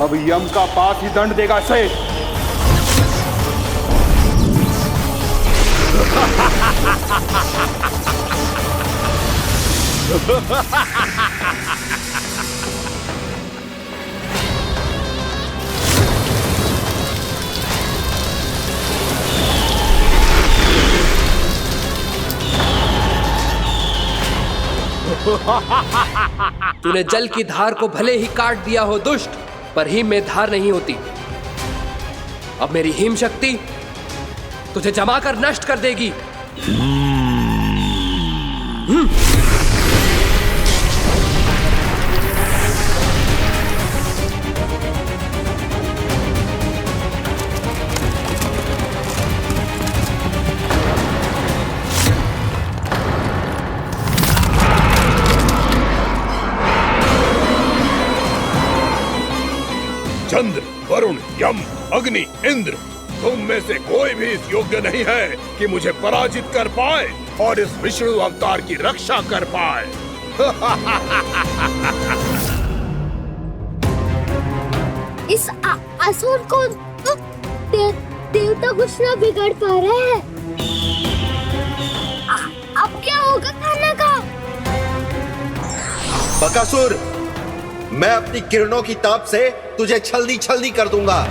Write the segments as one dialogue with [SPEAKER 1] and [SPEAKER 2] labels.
[SPEAKER 1] अब यम का पास ही दंड देगा इसे।
[SPEAKER 2] तूने जल की धार को भले ही काट दिया हो दुष्ट, पर हिम में धार नहीं होती। अब मेरी हिम शक्ति तुझे जमा कर नष्ट कर देगी।
[SPEAKER 3] चंद्र, वरुण, यम, अग्नि, इंद्र, तुम में से कोई भी इस योग्य नहीं है कि मुझे पराजित कर पाए और इस विष्णु अवतार की रक्षा कर पाए।
[SPEAKER 4] इस असुर को देवता कुछ ना बिगाड़ पा रहे हैं। अब क्या होगा खाना का?
[SPEAKER 5] बकासुर, मैं अपनी किरणों की ताप से तुझे छलनी छलनी कर दूंगा।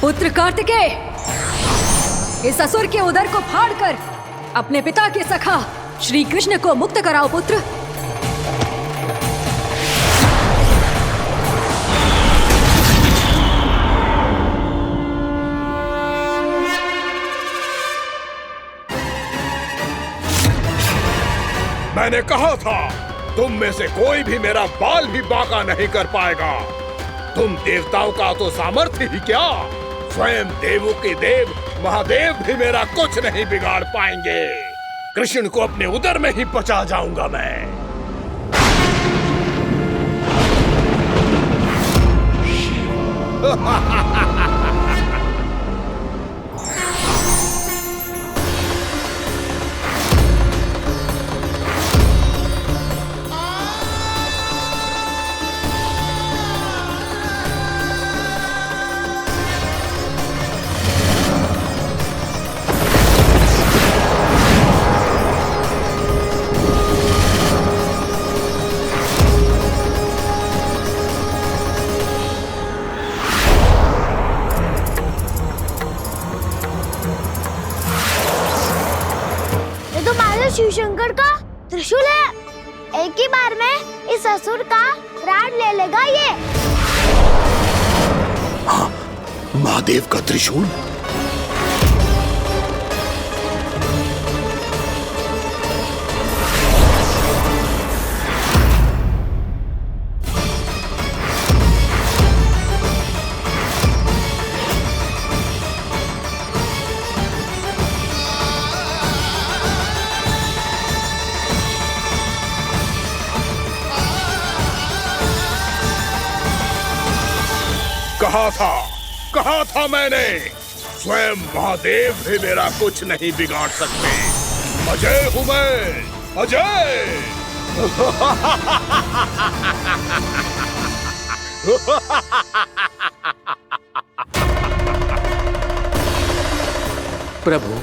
[SPEAKER 6] पुत्र कार्तिकेय, इस असुर के उदर को फाड़कर अपने पिता के सखा श्री कृष्ण को मुक्त कराओ पुत्र।
[SPEAKER 3] मैंने कहा था, तुम में से कोई भी मेरा बाल भी बांका नहीं कर पाएगा। तुम देवताओं का तो सामर्थ्य ही क्या, स्वयं देवों के देव महादेव भी मेरा कुछ नहीं बिगाड़ पाएंगे। कृष्ण को अपने उदर में ही पचा जाऊंगा मैं।
[SPEAKER 4] शिव शंकर का त्रिशूल है। एक ही बार में इस असुर का प्राण ले लेगा ये।
[SPEAKER 3] हाँ, महादेव का त्रिशूल। कहा था मैंने, स्वयं महादेव भी मेरा कुछ नहीं बिगाड़ सकते। अजय हूं मैं, अजय।
[SPEAKER 2] प्रभु,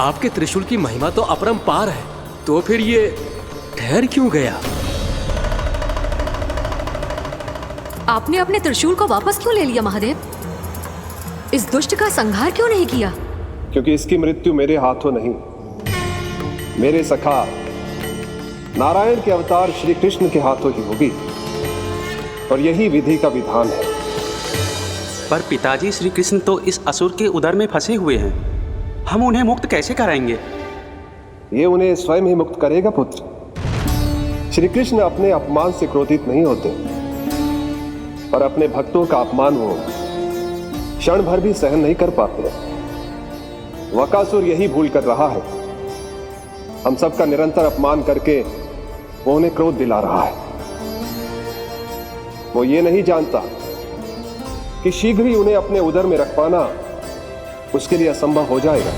[SPEAKER 2] आपके त्रिशूल की महिमा तो अपरंपार है, तो फिर ये ठहर क्यों गया?
[SPEAKER 6] आपने अपने त्रिशूल को वापस क्यों ले लिया महादेव? इस दुष्ट का संहार क्यों नहीं किया?
[SPEAKER 7] क्योंकि इसकी मृत्यु मेरे हाथों नहीं, मेरे सखा नारायण के अवतार श्री कृष्ण के हाथों ही होगी, और यही विधि का विधान है।
[SPEAKER 8] पर पिताजी, श्री कृष्ण तो इस असुर के उदर में फंसे हुए हैं, हम उन्हें मुक्त कैसे कराएंगे?
[SPEAKER 7] ये उन्हें स्वयं ही मुक्त करेगा पुत्र। श्री कृष्ण अपने अपमान से क्रोधित नहीं होते, पर अपने भक्तों का अपमान वो क्षण भर भी सहन नहीं कर पाते। वकासुर यही भूल कर रहा है, हम सबका निरंतर अपमान करके वो उन्हें क्रोध दिला रहा है। वो ये नहीं जानता कि शीघ्र ही उन्हें अपने उदर में रख पाना उसके लिए असंभव हो जाएगा।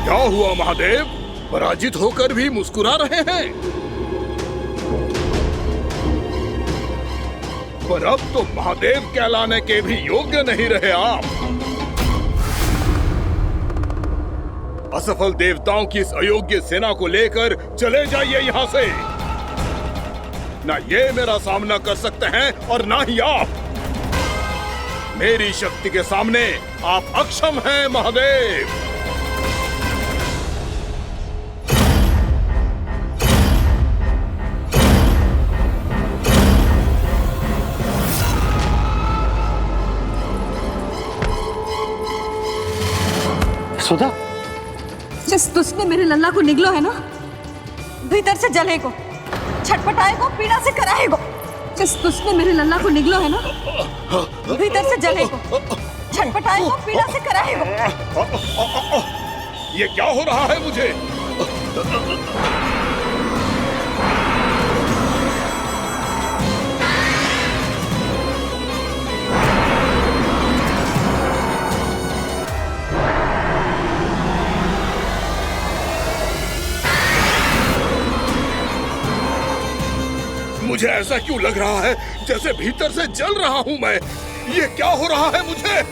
[SPEAKER 3] क्या हुआ महादेव? पराजित होकर भी मुस्कुरा रहे हैं। पर अब तो महादेव कहलाने के भी योग्य नहीं रहे आप। असफल देवताओं की इस अयोग्य सेना को लेकर चले जाइए यहाँ से। ना ये मेरा सामना कर सकते हैं और ना ही आप। मेरी शक्ति के सामने आप अक्षम हैं महादेव।
[SPEAKER 8] सुधा,
[SPEAKER 6] जिस दुष्ट ने मेरे लल्ला को निगलो है ना, भीतर से जलेगो, छटपटाएगो, पीड़ा से कराएगो। जिस दुष्ट ने मेरे लल्ला को निगलो है ना, भीतर से जलेगो, छटपटाएगो, पीड़ा से कराएगो।
[SPEAKER 3] ये क्या हो रहा है मुझे? मुझे ऐसा क्यों लग रहा है जैसे भीतर से जल रहा हूं मैं? ये क्या हो रहा है मुझे?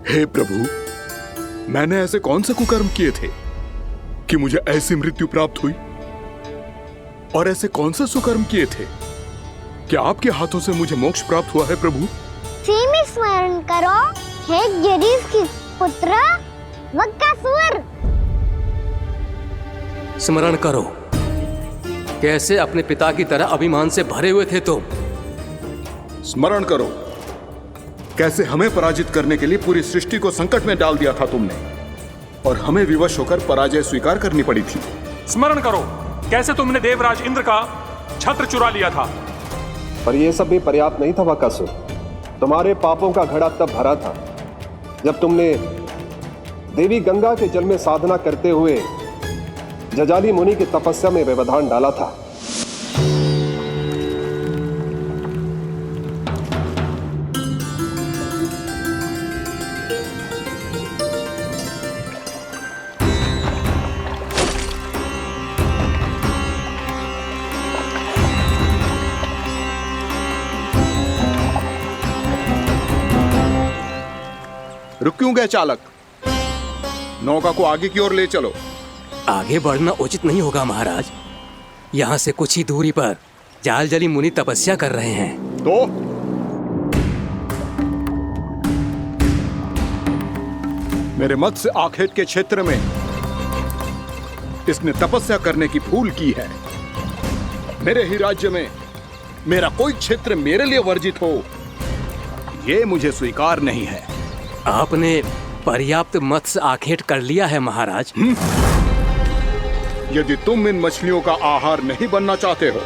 [SPEAKER 3] हे प्रभु, मैंने ऐसे कौन से कुकर्म किए थे कि मुझे ऐसी मृत्यु प्राप्त हुई? और ऐसे कौन से सुकर्म किए थे? क्या आपके हाथों से मुझे मोक्ष प्राप्त हुआ है प्रभु?
[SPEAKER 4] में स्मरण करो, हे जरीस की पुत्र वक्कासुर।
[SPEAKER 2] स्मरण करो, कैसे अपने पिता की तरह अभिमान से भरे हुए थे तुम।
[SPEAKER 3] स्मरण करो, कैसे हमें पराजित करने के लिए पूरी सृष्टि को संकट में डाल दिया था तुमने, और हमें विवश होकर पराजय स्वीकार करनी पड़ी थी।
[SPEAKER 1] स्मरण करो, कैसे तुमने देवराज इंद्र का छत्र चुरा लिया था।
[SPEAKER 7] पर यह सब भी पर्याप्त नहीं था वक्कासुर। तुम्हारे पापों का घड़ा तब भरा था जब तुमने देवी गंगा के जल में साधना करते हुए जजाली मुनि की तपस्या में व्यवधान डाला था।
[SPEAKER 3] रुक क्यों गए चालक? नौका को आगे की ओर ले चलो।
[SPEAKER 2] आगे बढ़ना उचित नहीं होगा महाराज। यहाँ से कुछ ही दूरी पर जालजली मुनि तपस्या कर रहे हैं।
[SPEAKER 3] तो मेरे मत्स्य आखेट के क्षेत्र में इसने तपस्या करने की भूल की है। मेरे ही राज्य में मेरा कोई क्षेत्र मेरे लिए वर्जित हो, यह मुझे स्वीकार नहीं है।
[SPEAKER 2] आपने पर्याप्त मत्स्य आखेट कर लिया है महाराज।
[SPEAKER 3] यदि तुम इन मछलियों का आहार नहीं बनना चाहते हो,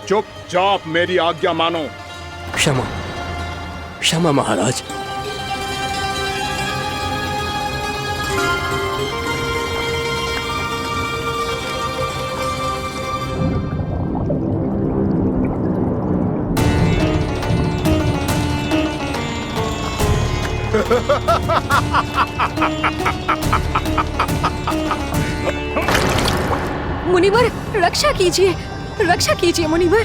[SPEAKER 3] चुपचाप मेरी आज्ञा मानो।
[SPEAKER 2] क्षमा, क्षमा महाराज।
[SPEAKER 6] मुनिवर, रक्षा कीजिए, रक्षा कीजिए मुनिवर।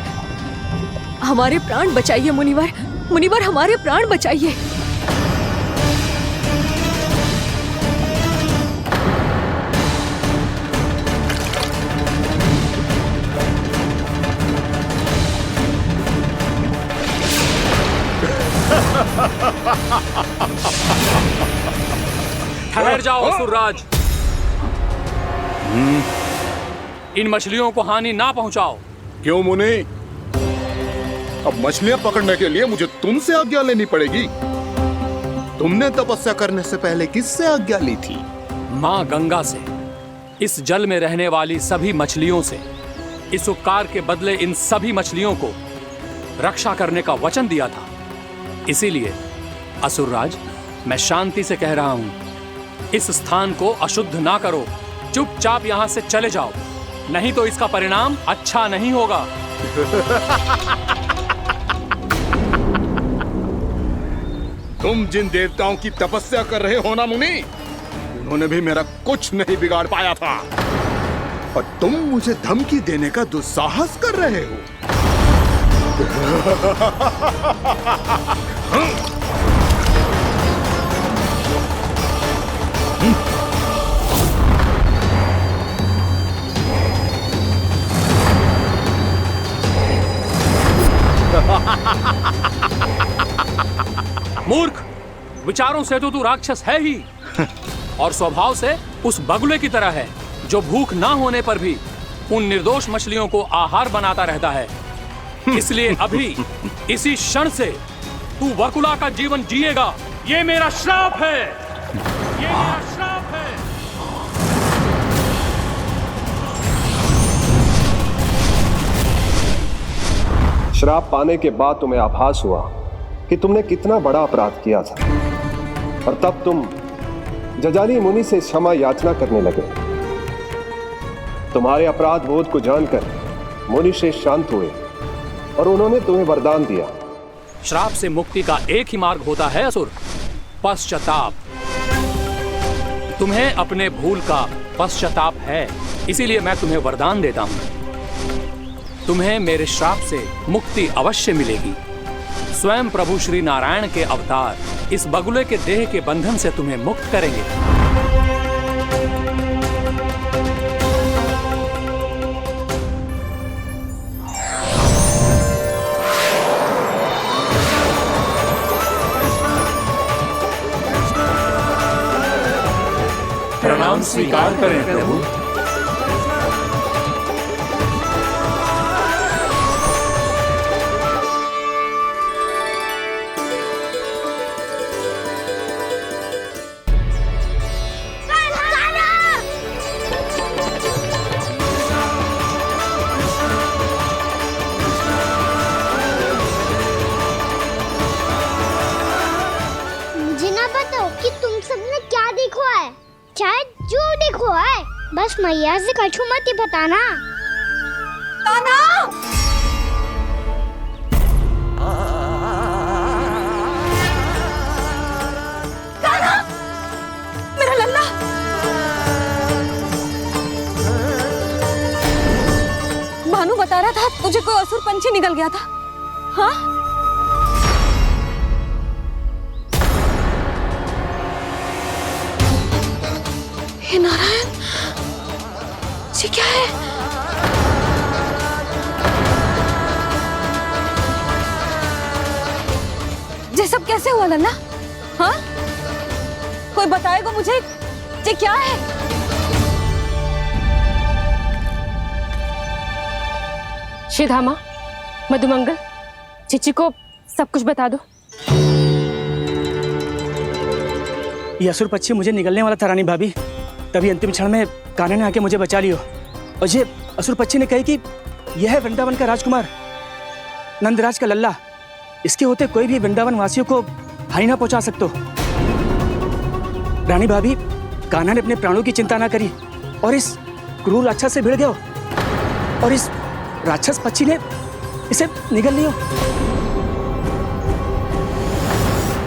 [SPEAKER 6] हमारे प्राण बचाइए मुनिवर, मुनिवर हमारे प्राण बचाइए।
[SPEAKER 1] ठहर जाओ असुरराज। इन मछलियों को हानि ना पहुंचाओ।
[SPEAKER 3] क्यों मुनि? अब मछलियां पकड़ने के लिए मुझे तुमसे आज्ञा लेनी पड़ेगी। तुमने तपस्या करने से पहले किससे आज्ञा ली थी?
[SPEAKER 1] मां गंगा से, इस जल में रहने वाली सभी मछलियों से। इस उपकार के बदले इन सभी मछलियों को रक्षा करने का वचन दिया था। इसीलिए असुरराज, मैं शांति से कह रहा हूं, इस स्थान को अशुद्ध ना करो। चुपचाप यहां से चले जाओ, नहीं तो इसका परिणाम अच्छा नहीं होगा।
[SPEAKER 3] तुम जिन देवताओं की तपस्या कर रहे हो ना मुनि, उन्होंने भी मेरा कुछ नहीं बिगाड़ पाया था, और तुम मुझे धमकी देने का दुस्साहस कर रहे हो।
[SPEAKER 1] मूर्ख, विचारों से तो तू राक्षस है ही, और स्वभाव से उस बगुले की तरह है जो भूख ना होने पर भी उन निर्दोष मछलियों को आहार बनाता रहता है। इसलिए अभी इसी क्षण से तू वकुला का जीवन जिएगा। ये मेरा श्राप है, ये मेरा श्राप है।
[SPEAKER 7] श्राप पाने के बाद तुम्हें आभास हुआ कि तुमने कितना बड़ा अपराध किया था, और तब तुम जजाली मुनि से क्षमा याचना करने लगे। तुम्हारे अपराध बोध को जानकर मुनि श्रेष्ठ शांत हुए और उन्होंने तुम्हें वरदान दिया।
[SPEAKER 1] श्राप से मुक्ति का एक ही मार्ग होता है असुर, पश्चाताप। तुम्हें अपने भूल का पश्चाताप है, इसीलिए मैं तुम्हें वरदान देता हूं। तुम्हें मेरे श्राप से मुक्ति अवश्य मिलेगी। स्वयं प्रभु श्री नारायण के अवतार इस बगुले के देह के बंधन से तुम्हें मुक्त करेंगे। हम स्वीकार करें प्रभु।
[SPEAKER 4] मुझे ना बताओ कि तुम सबने क्या देखा है, चाहे जो देखो है, बस मैया से कछु मत ही बताना।
[SPEAKER 6] कान्हा! कान्हा! मेरा लल्ला! भानु बता रहा था तुझे कोई असुर पंछी निकल गया था। हाँ? हे नारायण, ये क्या है? ये सब कैसे हुआ लल्ला? हाँ? कोई बताएगा मुझे ये क्या है?
[SPEAKER 9] श्रीधामा, मधुमंगल, चिची को सब कुछ बता दो।
[SPEAKER 10] ये असुर पक्षी मुझे निगलने वाला था रानी भाभी, तभी अंतिम क्षण में कान्हा ने आके मुझे बचा लियो। और ये असुर पक्षी ने कही कि यह है वृंदावन का राजकुमार, नंदराज का लल्ला। इसके होते कोई भी वृंदावन वासियों को हानि ना पहुंचा सकते। रानी भाभी, कान्हा ने अपने प्राणों की चिंता ना करी और इस क्रूर राक्षस से भिड़ गयो और इस राक्षस पक्षी ने इसे निगल लियो।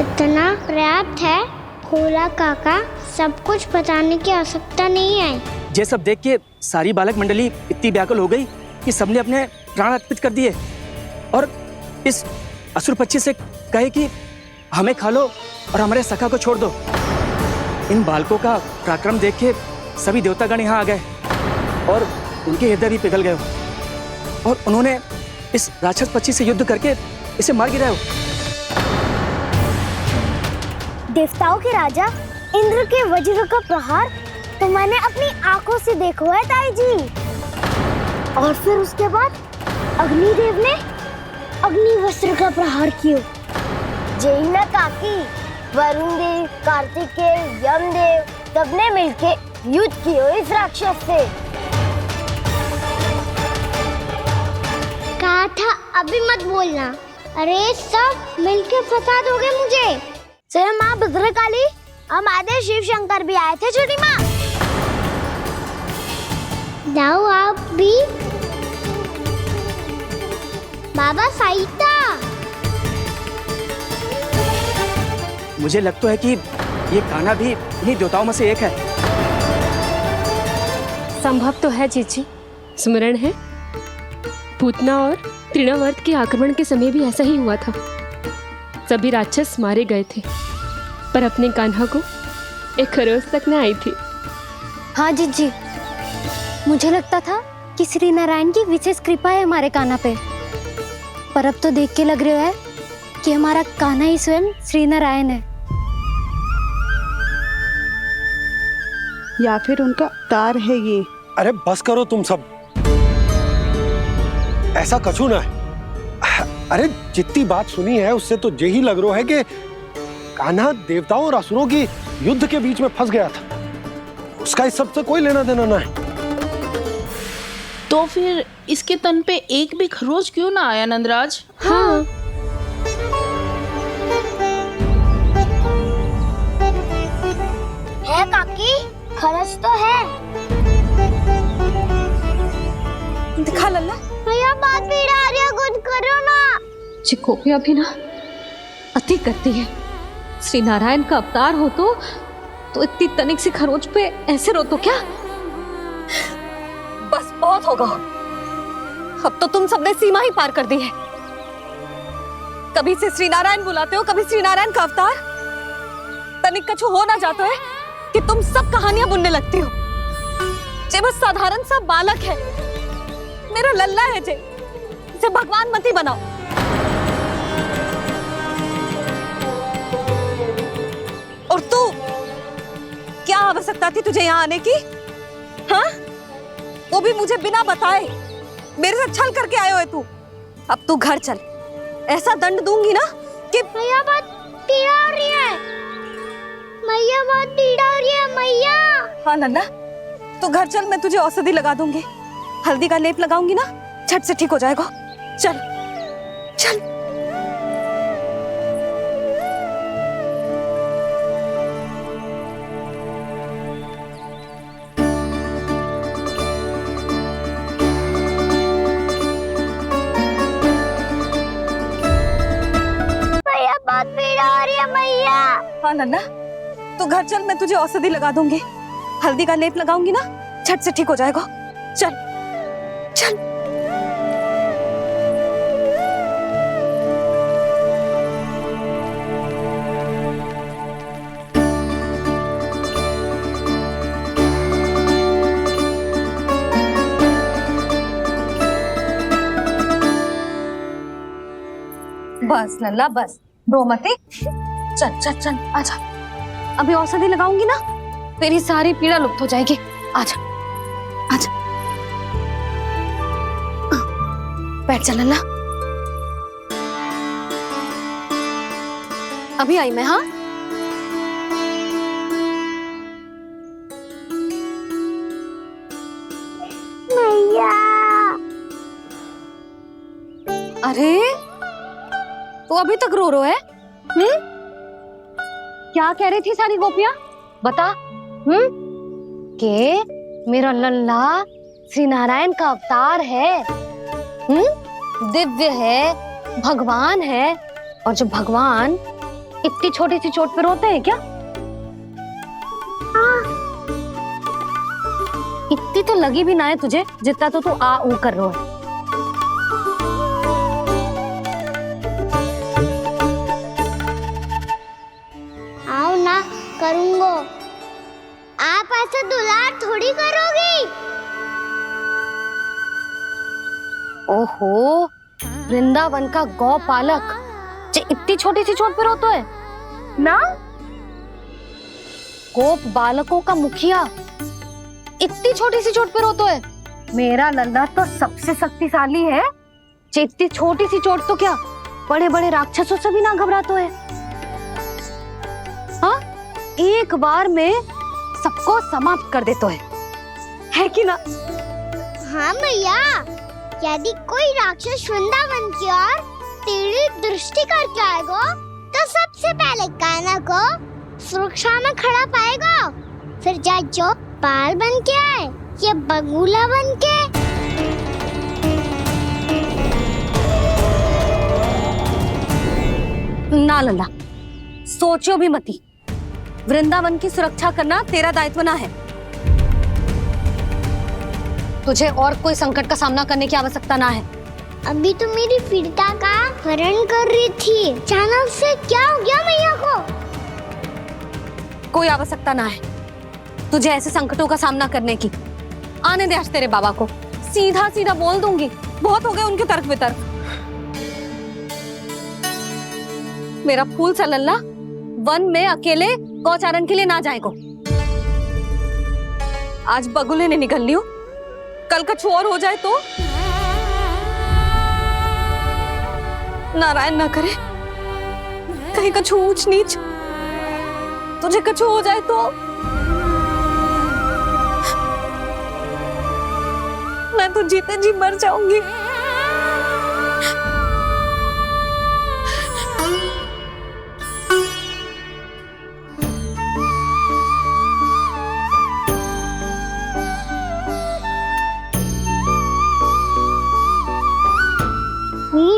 [SPEAKER 4] इतना पर्याप्त है भोला काका, सब कुछ बताने की आवश्यकता नहीं है।
[SPEAKER 10] ये सब देख के सारी बालक मंडली इतनी व्याकुल हो गई कि सबने अपने प्राण अर्पित कर दिए और इस असुर पक्षी से कहे कि हमें खा लो और हमारे सखा को छोड़ दो। इन बालकों का पराक्रम देख के सभी देवतागण यहाँ आ गए और उनके हृदय भी पिघल गए और उन्होंने इस राक्षस पक्षी से युद्ध करके इसे मार गिराया।
[SPEAKER 4] देवताओं के राजा इंद्र के वज्र का प्रहार तो मैंने अपनी आंखों से देखा है ताई जी। और फिर उसके बाद अग्निदेव ने अग्निवस्त्र का प्रहार किया। जय ना काकी, वरुण देव, कार्तिकेय, यमदेव सबने मिलके युद्ध किया इस राक्षस से। कहा था अभी मत बोलना, अरे सब मिलके फंसा दोगे मुझे। जय माँ भद्रकाली, हमारे शिव शंकर भी आए थे छोटी माँ। जाओ आप भी। बाबा साईता,
[SPEAKER 10] मुझे लगता है कि ये कान्हा भी इन्हीं देवताओं में से एक है।
[SPEAKER 9] संभव तो है चीची। स्मरण है, पूतना और तृणावर्त के आक्रमण के समय भी ऐसा ही हुआ था। सभी राक्षस मारे गए थे, पर अपने कान्हा को एक खरोच तक न आई थी।
[SPEAKER 4] हाँ जीजी, मुझे लगता था कि श्री नारायण की विशेष कृपा है हमारे कान्हा पे, पर अब तो देख के लग रहा है कि हमारा कान्हा ही स्वयं श्री नारायण है।
[SPEAKER 11] या फिर उनका अवतार है ये।
[SPEAKER 12] अरे बस करो तुम सब, ऐसा कछु ना है। अरे जितनी बात सुनी है उससे तो यही लग रहा है कि कान्हा देवताओं और असुरों की युद्ध के बीच में फंस गया था। उसका इस सब से कोई लेना देना ना है।
[SPEAKER 11] तो फिर इसके तन पे एक भी खरोच क्यों ना आया नंदराज?
[SPEAKER 9] हाँ,
[SPEAKER 4] है काकी, खरच तो है।
[SPEAKER 6] दिखा लल्ला।
[SPEAKER 4] भैया बात पीड़ा आ रही है, कुछ करो ना।
[SPEAKER 6] चिकोपिया भी ना अति करती है। श्री नारायण का अवतार हो तो इतनी तनिक सी खरोच पे ऐसे रो तो क्या? बस बहुत होगा। अब तो तुम सबने सीमा ही पार कर दी है। कभी से श्री नारायण बुलाते हो, कभी श्री नारायण का अवतार। तनिक कछु हो ना जाता है कि तुम सब कहानियां बुनने लगती हो। जे बस साधारण सा बालक है, मेरा लल्ला है जे, इसे भगवान मत ही बनाओ। और तू क्या आवश्यकता थी तुझे यहाँ आने की? हाँ, वो भी मुझे बिना बताए। मेरे साथ छल करके आए हो तू। अब तू घर चल, ऐसा दंड दूंगी ना कि
[SPEAKER 4] मैया बहुत पीड़ा हो रही है। मैया बहुत पीड़ा हो रही है मैया।
[SPEAKER 6] हाँ नन्ना, तू घर चल, मैं तुझे औषधि लगा दूंगी। हल्दी का लेप लगाऊंगी ना, झट से ठीक हो जाएगा। चल चल।
[SPEAKER 4] मैया बहुत पीड़ा हो रही है मैया।
[SPEAKER 6] हाँ नन्ना, तू घर चल, मैं तुझे औषधि लगा दूंगी। हल्दी का लेप लगाऊंगी ना, झट से ठीक हो जाएगा। चल चल। बस लल्ला बस, रो मत। चल चल चल, आजा। अभी औषधि लगाऊंगी ना, तेरी सारी पीड़ा लुप्त हो जाएगी। आजा आजा, बैठ जा लल्ला। अभी आई मैं। हाँ,
[SPEAKER 4] मैया।
[SPEAKER 6] अरे तो अभी तक रो है? क्या कह रही थी सारी गोपियां? बता।
[SPEAKER 4] के मेरा लल्ला श्री नारायण का अवतार है, दिव्य है, भगवान है। और जो भगवान इतनी छोटी सी चोट पे रोते हैं क्या? इतनी तो लगी भी ना है तुझे, जितना तो तू आ ऊ कर रो है। आओ ना, करूंगो। आप ऐसे दुलार थोड़ी करोगी। ओहो, वृंदावन का गौपालक जो इतनी छोटी सी चोट पे रोता है ना, गोप बालकों का मुखिया इतनी छोटी सी चोट पे रोता है। मेरा लल्ला तो सबसे शक्तिशाली है, जो इतनी छोटी सी चोट तो क्या बड़े बड़े राक्षसों से भी ना घबराता है। हाँ, एक बार में सबको समाप्त कर देता है कि ना? हाँ मैया, यदि कोई राक्षस वृंदावन की ओर तेरी दृष्टि करके आएगा, तो सबसे पहले कान्हा को सुरक्षा में खड़ा पाएगा। फिर चाहे जो बाल बन के आए या बगुला बन के। ना लल्ला, सोचो भी मती। वृंदावन की सुरक्षा करना तेरा दायित्व ना है। तुझे और कोई संकट का सामना करने की आवश्यकता ना है। अभी तो मेरी पीड़िता का हरण कर रही थी, अचानक से क्या हो गया मैया को? कोई आवश्यकता ना है तुझे ऐसे संकटों का सामना करने की। आने दे आज तेरे बाबा को, सीधा सीधा बोल दूंगी। बहुत हो गए उनके तर्क वितर्क। मेरा फूल सा लल्ला वन में अकेले गौचारण के लिए ना जाए को। आज बगुले ने निकल लियो, कल कछु और हो जाए तो? नारायण ना करे, कहीं कछु ऊंच नीच तुझे कछु हो जाए तो? मैं तो जीते जी मर जाऊंगी।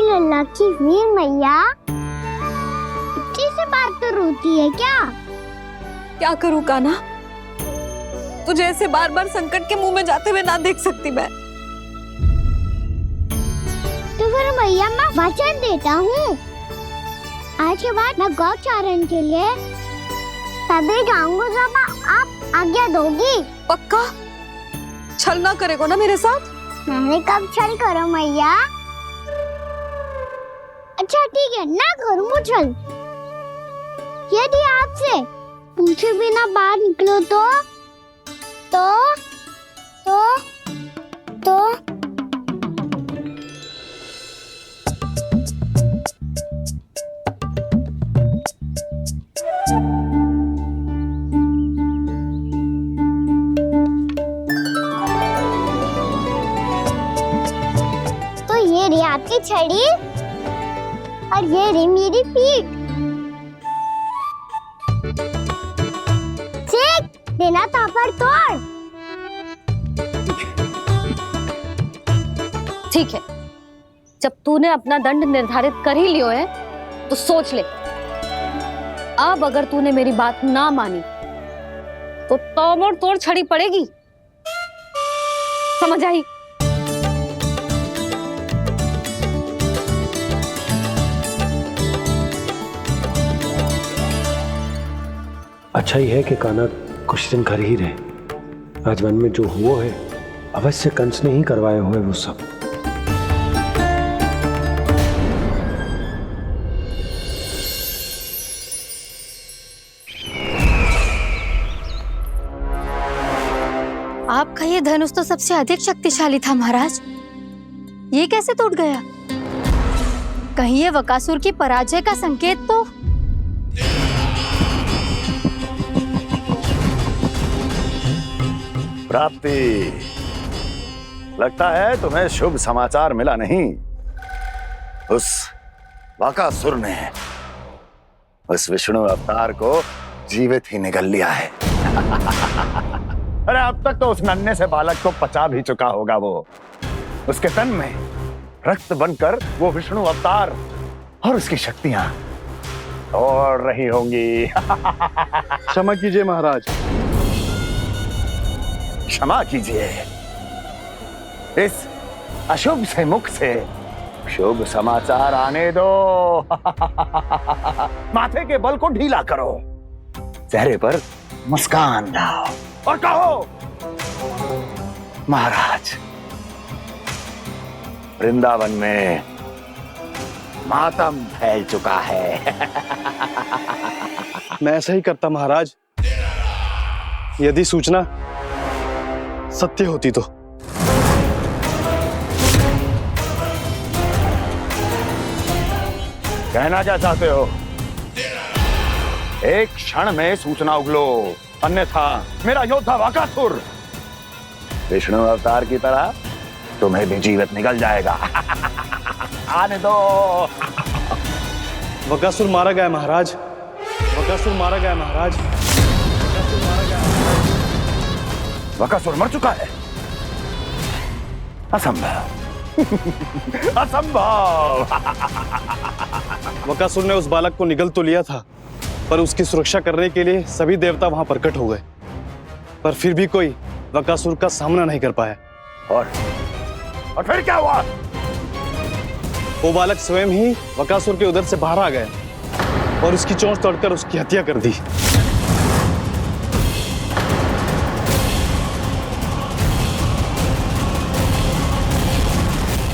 [SPEAKER 4] लल्ला की वीर मैया इतनी से बात तो रोती है क्या?
[SPEAKER 6] क्या करूं कान्हा, तुझे ऐसे बार बार संकट के मुंह में जाते हुए ना देख सकती मैं।
[SPEAKER 4] तो फिर मैया मैं वचन देता हूँ, आज के बाद मैं गौचारण के लिए तभी जाऊंगा जब आप आज्ञा दोगी।
[SPEAKER 6] पक्का? छल ना करेगा ना मेरे साथ?
[SPEAKER 4] मैंने कब छल करो मैया? अच्छा ठीक है, ना करूँ छल। यदि आपसे पूछे बिना बाहर निकलो तो तो ये रही आपकी छड़ी और ये रही मेरी पीठ। ठीक, बिना तापर तोड़।
[SPEAKER 6] ठीक है, जब तूने अपना दंड निर्धारित कर ही लियो है तो सोच ले, अब अगर तूने मेरी बात ना मानी तो तोड़ तोड़ छड़ी पड़ेगी, समझ आई?
[SPEAKER 12] अच्छा ही है कि कान्हा कुछ दिन घर ही रहे। आज वन में जो हुआ है अवश्य कंस ने ही करवाए हुए वो सब।
[SPEAKER 6] आपका ये धनुष तो सबसे अधिक शक्तिशाली था महाराज, ये कैसे टूट गया? कहीं ये बकासुर की पराजय का संकेत तो?
[SPEAKER 13] प्राप्ति, लगता है तुम्हें शुभ समाचार मिला नहीं। उस बकासुर ने उस विष्णु अवतार को जीवित ही निगल लिया है। अरे अब तक तो उस नन्हे से बालक को पचा भी चुका होगा वो। उसके तन में रक्त बनकर वो विष्णु अवतार और उसकी शक्तियां दौड़ रही होंगी।
[SPEAKER 12] क्षमा कीजिए महाराज।
[SPEAKER 13] क्षमा कीजिए, इस अशुभ से मुख से शुभ समाचार आने दो। माथे के बल को ढीला करो, चेहरे पर मुस्कान लाओ और कहो, महाराज, वृंदावन में मातम फैल चुका है।
[SPEAKER 12] मैं ऐसा ही करता महाराज, यदि सूचना सत्य होती तो।
[SPEAKER 13] कहना क्या चाहते हो? एक क्षण में सूचना उगलो, अन्यथा मेरा योद्धा बकासुर विष्णु अवतार की तरह तुम्हें भी जीवित निकल जाएगा। आने दो।
[SPEAKER 12] बकासुर मारा गया महाराज, बकासुर मारा गया महाराज, बकासुर मारा गया।
[SPEAKER 13] बकासुर मर चुका है? असंभव। असंभव।
[SPEAKER 12] बकासुर ने उस बालक को निगल तो लिया था, पर उसकी सुरक्षा करने के लिए सभी देवता वहां प्रकट हो गए, पर फिर भी कोई बकासुर का सामना नहीं कर पाया।
[SPEAKER 13] और फिर क्या हुआ?
[SPEAKER 12] वो बालक स्वयं ही बकासुर के उदर से बाहर आ गया और उसकी चोंच तोड़कर उसकी हत्या कर दी।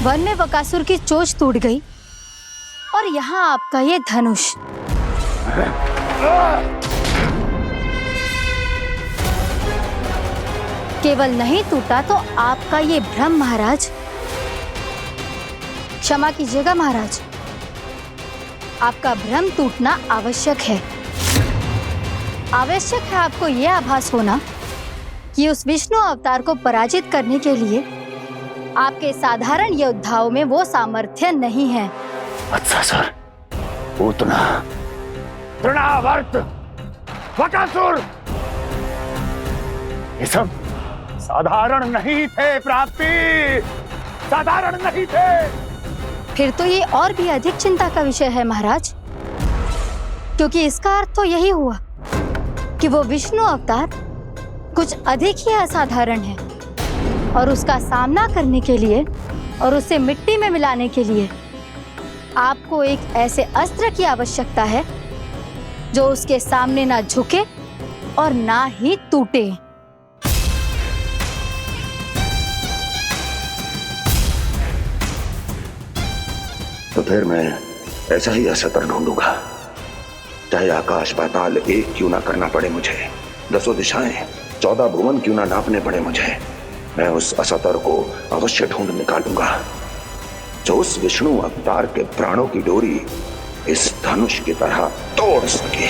[SPEAKER 6] वन में बकासुर की चोंच टूट गई और यहाँ आपका ये धनुष। केवल नहीं टूटा तो आपका ये भ्रम महाराज। क्षमा कीजिएगा महाराज, आपका भ्रम टूटना आवश्यक है। आवश्यक है आपको यह आभास होना कि उस विष्णु अवतार को पराजित करने के लिए आपके साधारण योद्धाओं में वो सामर्थ्य नहीं है।
[SPEAKER 13] वत्सासुर, पूतना, तृणावर्त, बकासुर, ये सब साधारण नहीं थे प्राप्ति, साधारण नहीं थे।
[SPEAKER 6] फिर तो ये और भी अधिक चिंता का विषय है महाराज, क्योंकि इसका अर्थ तो यही हुआ कि वो विष्णु अवतार कुछ अधिक ही असाधारण है और उसका सामना करने के लिए और उसे मिट्टी में मिलाने के लिए आपको एक ऐसे अस्त्र की आवश्यकता है जो उसके सामने ना झुके और ना ही टूटे।
[SPEAKER 13] तो फिर मैं ऐसा ही अस्त्र ढूंढूंगा, चाहे आकाश पाताल एक क्यों ना करना पड़े मुझे। 10 दिशाएं 14 भुवन क्यों ना नापने पड़े मुझे, मैं उस असतर को अवश्य ढूंढ निकालूंगा जो उस विष्णु अवतार के प्राणों की डोरी इस धनुष की तरह तोड़ सके।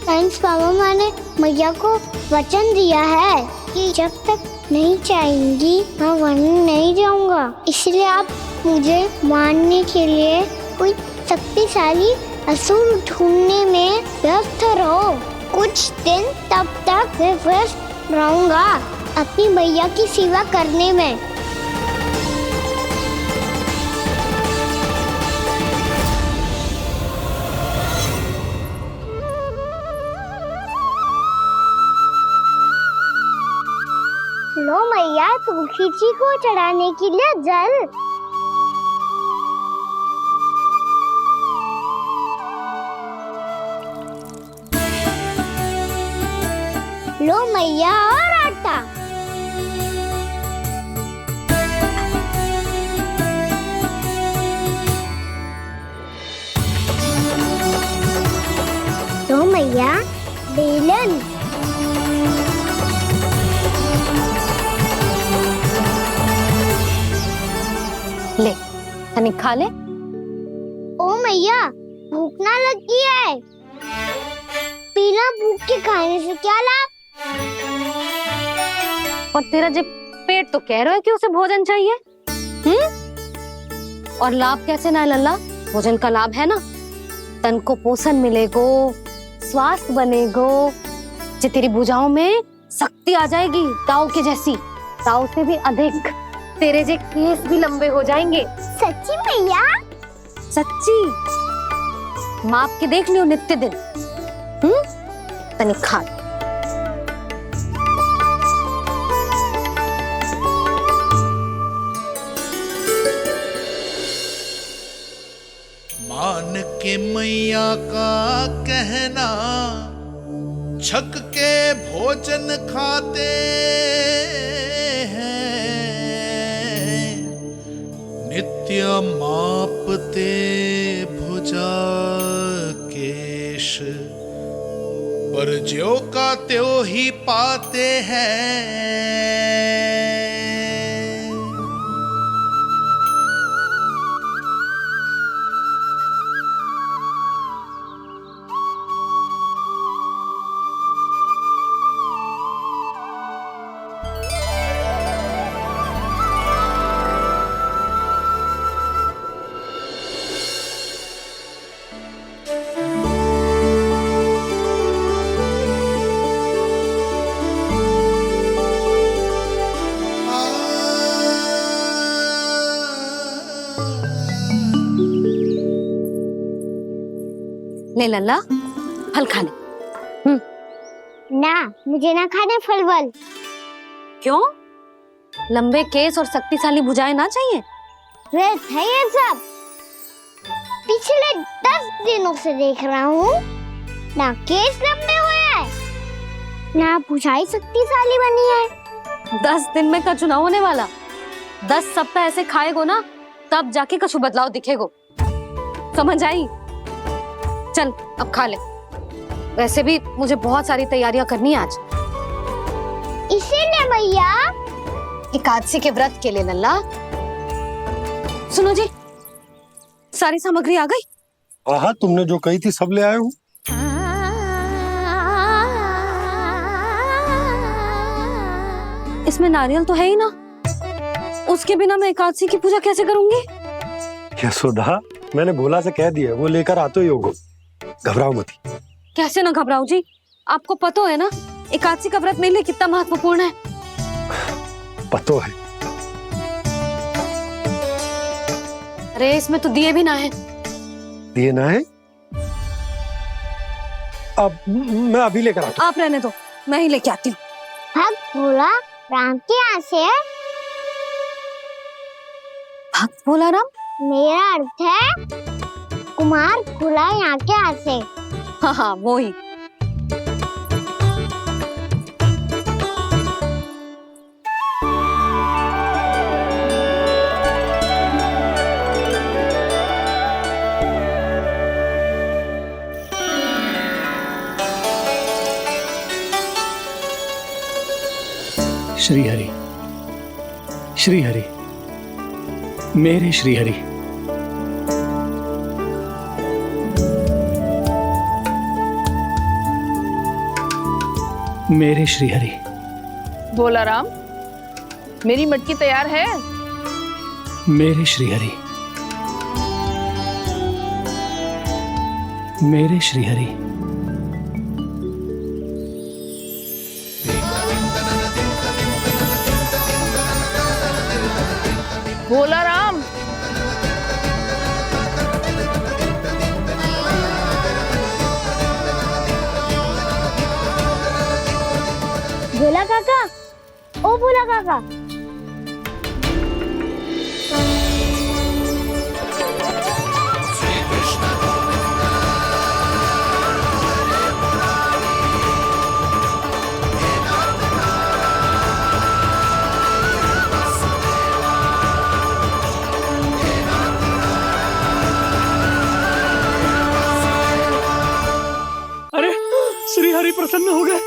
[SPEAKER 4] थैंक्स पापा, मैंने मैया को वचन दिया है कि जब तक नहीं चाहेंगी मैं वन नहीं जाऊंगा। इसलिए आप मुझे मारने के लिए कोई शक्तिशाली असुर ढूंढने में व्यस्त रहो। कुछ दिन तब तक मैं व्यस्त रहूंगा अपनी मैया की सेवा करने में। लो मैया, तुलसी जी को चढ़ाने के लिए जल। लो मैया, और आटा। लो मैया, बेलन।
[SPEAKER 14] ले, तनिक खा ले।
[SPEAKER 4] ओ मैया, भूख ना लगी है। बिना भूख के खाने से क्या लाभ?
[SPEAKER 14] और तेरा जब पेट तो कह रहा है कि उसे भोजन चाहिए, और लाभ कैसे ना लल्ला? भोजन का लाभ है ना, तन को पोषण मिलेगो, स्वास्थ्य बनेगो, जे तेरी भुजाओं में शक्ति आ जाएगी ताऊ के जैसी, ताऊ से भी अधिक। तेरे जे केस भी लंबे हो जाएंगे।
[SPEAKER 4] सच्ची मैया?
[SPEAKER 14] सच्ची। माप के देख लियो नित्य दिन। तनिक खा।
[SPEAKER 15] मान के मैया का कहना, छक के भोजन खाते हैं, नित्य मापते भुजा केश, पर ज्यों का त्यों ही पाते हैं।
[SPEAKER 14] ले लल्ला, फल खा ले।
[SPEAKER 4] ना, मुझे ना खाने फल वल।
[SPEAKER 14] क्यों? लंबे केस और शक्तिशाली भुजाएं ना चाहिए?
[SPEAKER 4] व्यर्थ है ये सब। पिछले 10 दिनों से देख रहा हूँ, ना केस लंबे हुए हैं, ना भुजाएं शक्तिशाली बनी है।
[SPEAKER 14] 10 दिन में का चुनाव होने वाला। 10 सप्ताह ऐसे खाएगो ना, तब जाके कछु बदलाव दिखेगो। समझ आई? चल अब खा ले। वैसे भी मुझे बहुत सारी तैयारियां करनी है आज।
[SPEAKER 4] इसीलिए मैया,
[SPEAKER 14] एकादशी के व्रत के लिए लल्ला। सुनो जी, सारी सामग्री आ गई?
[SPEAKER 12] हाँ, तुमने जो कही थी सब ले आए हूँ।
[SPEAKER 14] इसमें नारियल तो है ही ना, उसके बिना मैं एकादशी की पूजा कैसे करूंगी?
[SPEAKER 12] यशोदा, मैंने भोला से कह दिया, वो लेकर आते ही होगा। घबराओ मत।
[SPEAKER 14] कैसे ना घबराओ जी, आपको पता है ना एकादशी का व्रत मेरे लिए कितना महत्वपूर्ण है।
[SPEAKER 12] पता है।
[SPEAKER 14] अरे इसमें तो दिए भी ना है।
[SPEAKER 12] दिए ना है? अब मैं अभी लेकर आता हूँ।
[SPEAKER 14] आप रहने दो, मैं ही लेके आती हूँ।
[SPEAKER 4] भक्त भोला राम के यहाँ से है।
[SPEAKER 14] भक्त भोला राम?
[SPEAKER 4] मेरा अर्थ है कुमार भोला यहाँ के यहाँ से।
[SPEAKER 14] हाँ हाँ, वो ही।
[SPEAKER 1] श्री हरि, श्री हरि, मेरे श्री हरि। मेरे श्री हरि।
[SPEAKER 11] भोला राम, मेरी मटकी तैयार है?
[SPEAKER 1] मेरे श्री हरि, मेरे श्री हरि।
[SPEAKER 11] भोला राम,
[SPEAKER 4] भोला काका, ओ भोला काका।
[SPEAKER 1] अरे श्री हरि प्रसन्न हो गए।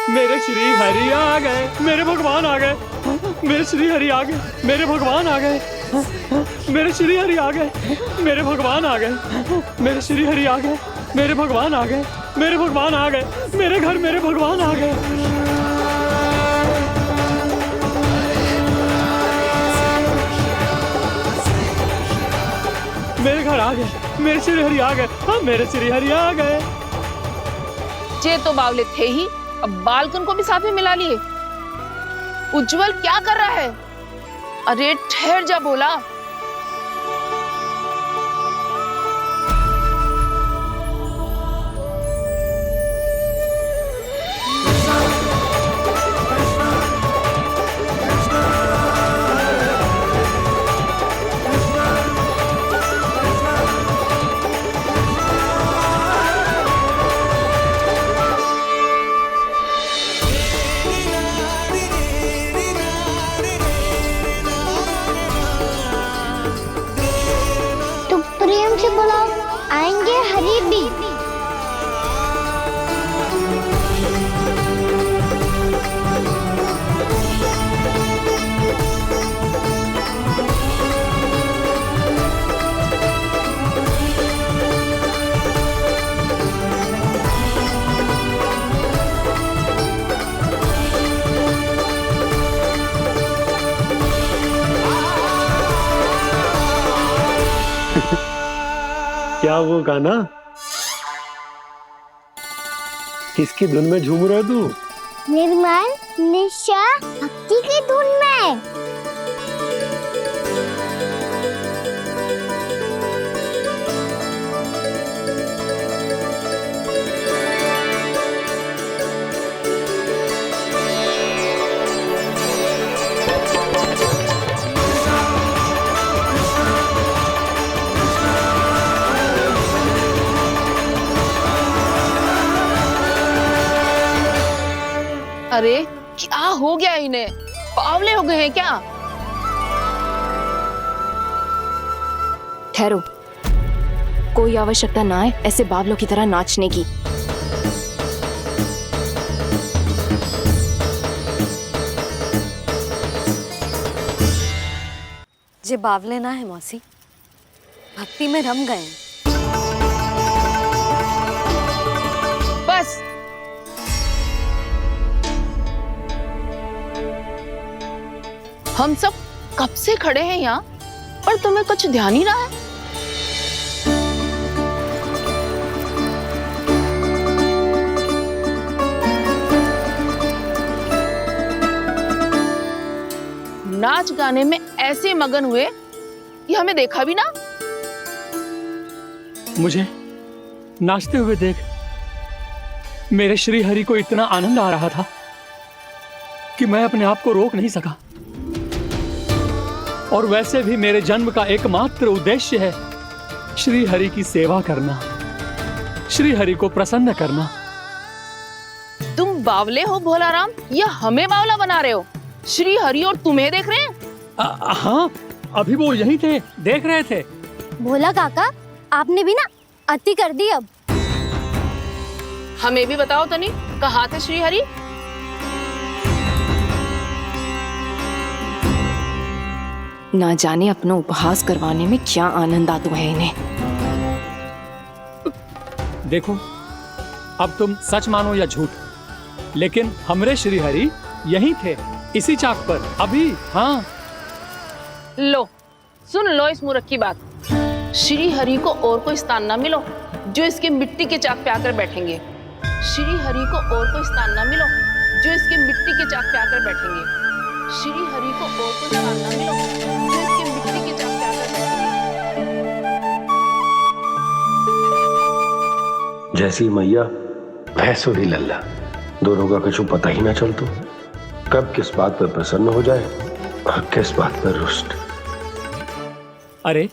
[SPEAKER 1] मेरे श्री हरि आ गए, मेरे भगवान आ गए। मेरे श्री हरि आ गए, मेरे भगवान आ गए। मेरे श्री हरि आ गए, मेरे भगवान आ गए। मेरे श्री हरि आ गए, मेरे भगवान आ गए। मेरे भगवान आ गए, मेरे घर मेरे भगवान आ गए। मेरे घर आ गए, मेरे श्री हरि आ गए। हाँ, मेरे श्री हरि आ गए।
[SPEAKER 11] जे तो बावले थे ही, अब बालकन को भी साथ में मिला लिए। उज्जवल क्या कर रहा है? अरे ठहर जा भोला।
[SPEAKER 4] प्रेम से बुलाओ, आएंगे हरि भी।
[SPEAKER 12] क्या वो गाना? किसकी धुन में झूम रहा तू?
[SPEAKER 4] निर्मल निशा भक्ति की धुन में।
[SPEAKER 11] अरे क्या हो गया इन्हें? बावले हो गए हैं क्या?
[SPEAKER 16] ठहरो, कोई आवश्यकता ना है ऐसे बावलों की तरह नाचने की।
[SPEAKER 14] जे बावले ना है मौसी, भक्ति में रम गए।
[SPEAKER 11] बस हम सब कब से खड़े हैं यहाँ, पर तुम्हें कुछ ध्यान ही रहा है। नाच गाने में ऐसे मगन हुए कि हमें देखा भी ना।
[SPEAKER 1] मुझे नाचते हुए देख मेरे श्री हरि को इतना आनंद आ रहा था कि मैं अपने आप को रोक नहीं सका। और वैसे भी मेरे जन्म का एकमात्र उद्देश्य है श्री हरि की सेवा करना, श्री हरि को प्रसन्न करना।
[SPEAKER 11] तुम बावले हो भोला राम, या हमें बावला बना रहे हो? श्री हरि और तुम्हें देख रहे हैं?
[SPEAKER 1] हाँ, अभी वो यहीं थे, देख रहे थे।
[SPEAKER 4] भोला काका, आपने भी ना अति कर दी। अब
[SPEAKER 11] हमें भी बताओ तनी, कहाँ थे श्री हरि?
[SPEAKER 16] ना जाने अपना उपहास करवाने में क्या आनंद आता है इन्हें।
[SPEAKER 1] देखो, अब तुम सच मानो या झूठ, लेकिन हमरे श्रीहरि यहीं थे, इसी चाक पर अभी। हाँ,
[SPEAKER 11] लो सुन लो इस मूर्ख की बात। श्री हरि को और कोई स्थान ना मिलो जो इसके मिट्टी के चाक पे आकर बैठेंगे। श्री हरि को और कोई स्थान ना मिलो जो इसके मिट्टी के चाक पे आकर बैठेंगे। श्री हरि को और कोई स्थान ना मिलो जो इसके मिट्टी के चाक पे आकर बैठेंगे।
[SPEAKER 12] जैसी मैया भैंसो ही लल्ला, दोनों का कुछ पता ही ना चलतो, कब किस बात पर प्रसन्न हो जाए और किस बात पर रुष्ट।
[SPEAKER 1] अरे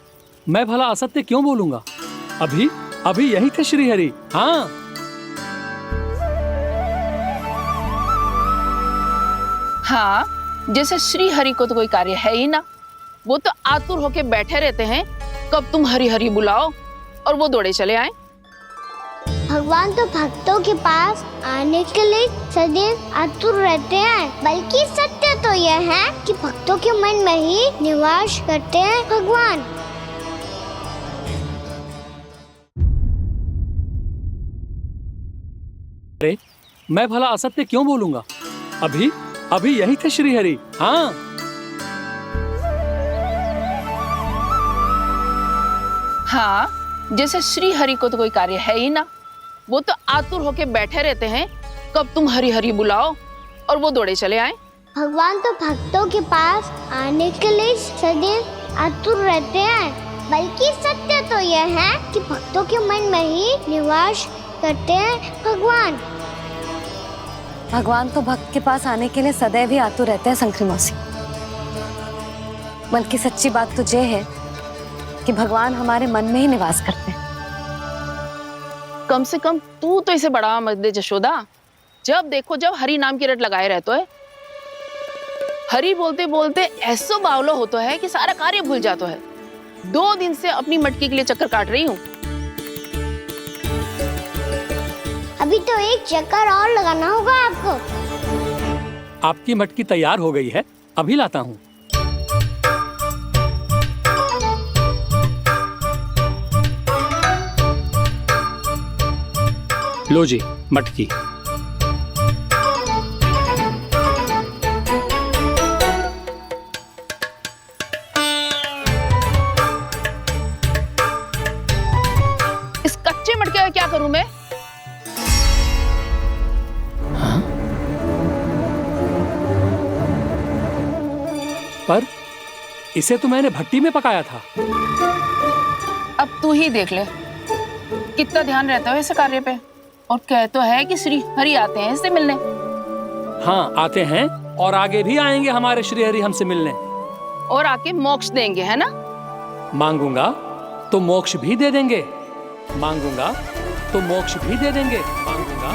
[SPEAKER 1] मैं भला असत्य क्यों बोलूंगा? अभी अभी यही थे श्रीहरि। हाँ,
[SPEAKER 11] हाँ, जैसे श्री हरि को तो कोई कार्य है ही ना, वो तो आतुर होके बैठे रहते हैं कब तुम हरि हरि बुलाओ और वो दौड़े चले आए।
[SPEAKER 4] भगवान तो भक्तों के पास आने के लिए सदैव आतुर रहते हैं, बल्कि सत्य तो यह है कि भक्तों के मन में ही निवास करते हैं भगवान।
[SPEAKER 1] अरे मैं भला असत्य क्यों बोलूंगा? अभी अभी यही थे श्रीहरि। हाँ,
[SPEAKER 11] हाँ, जैसे श्री हरि को तो कोई कार्य है ही ना, वो तो आतुर होके बैठे रहते हैं कब तुम हरि हरि बुलाओ और वो दौड़े चले आए।
[SPEAKER 4] भगवान तो भक्तों के पास आने के लिए सदैव आतुर रहते हैं, बल्कि सत्य तो यह है कि भक्तों के मन में ही निवास करते हैं भगवान।
[SPEAKER 14] भगवान तो भक्त के पास आने के लिए सदैव ही आतुर रहते हैं शंकरी मौसी। बल्कि सच्ची बात तो ये है कि भगवान हमारे मन में ही निवास करते हैं।
[SPEAKER 11] कम से कम तू तो इसे बढ़ावा मत दे जशोदा। जब देखो जब हरि नाम की रट लगाए रहते है। हरि बोलते बोलते ऐसो बावलो होता है कि सारा कार्य भूल जाता है। 2 दिन से अपनी मटकी के लिए चक्कर काट रही हूँ।
[SPEAKER 4] अभी तो एक चक्कर और लगाना होगा आपको।
[SPEAKER 1] आपकी मटकी तैयार हो गई है, अभी लाता हूँ। लो जी मटकी।
[SPEAKER 11] इस कच्चे मटके का क्या करूं मैं?
[SPEAKER 1] हाँ? पर इसे तो मैंने भट्टी में पकाया था।
[SPEAKER 11] अब तू ही देख ले कितना ध्यान रहता है इस कार्य पे। और कह तो है कि श्री हरि आते हैं इससे मिलने।
[SPEAKER 1] हाँ, आते हैं और आगे भी आएंगे हमारे श्रीहरि हमसे मिलने।
[SPEAKER 11] और आके मोक्ष देंगे, है ना?
[SPEAKER 1] मांगूंगा तो मोक्ष भी दे देंगे, मांगूंगा तो मोक्ष भी दे देंगे, मांगूंगा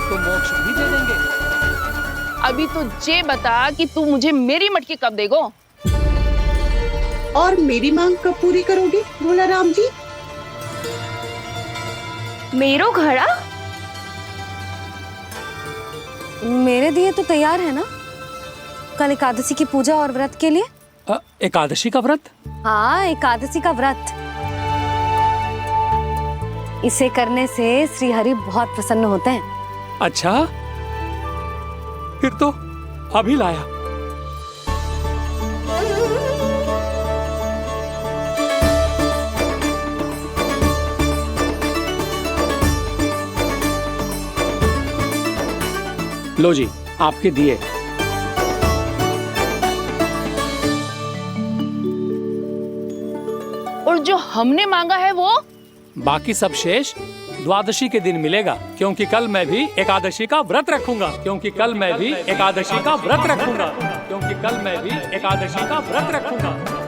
[SPEAKER 1] तो मोक्ष भी दे देंगे।
[SPEAKER 11] अभी तो ये बता कि तू मुझे मेरी मटकी कब देगो?
[SPEAKER 17] और मेरी मांग कब पूरी करोगे भोला राम जी?
[SPEAKER 14] मेरो घड़ा मेरे दिए तो तैयार है ना? कल एकादशी की पूजा और व्रत के लिए।
[SPEAKER 1] एकादशी का व्रत?
[SPEAKER 14] हाँ, एकादशी का व्रत। इसे करने से श्री हरि बहुत प्रसन्न होते हैं।
[SPEAKER 1] अच्छा, फिर तो अभी लाया। लो जी आपके दिए।
[SPEAKER 11] और जो हमने मांगा है वो?
[SPEAKER 1] बाकी सब शेष द्वादशी के दिन मिलेगा, क्योंकि कल मैं भी एकादशी का व्रत रखूंगा, क्योंकि कल मैं भी एकादशी का व्रत रखूंगा, क्योंकि कल मैं भी एकादशी का व्रत रखूंगा।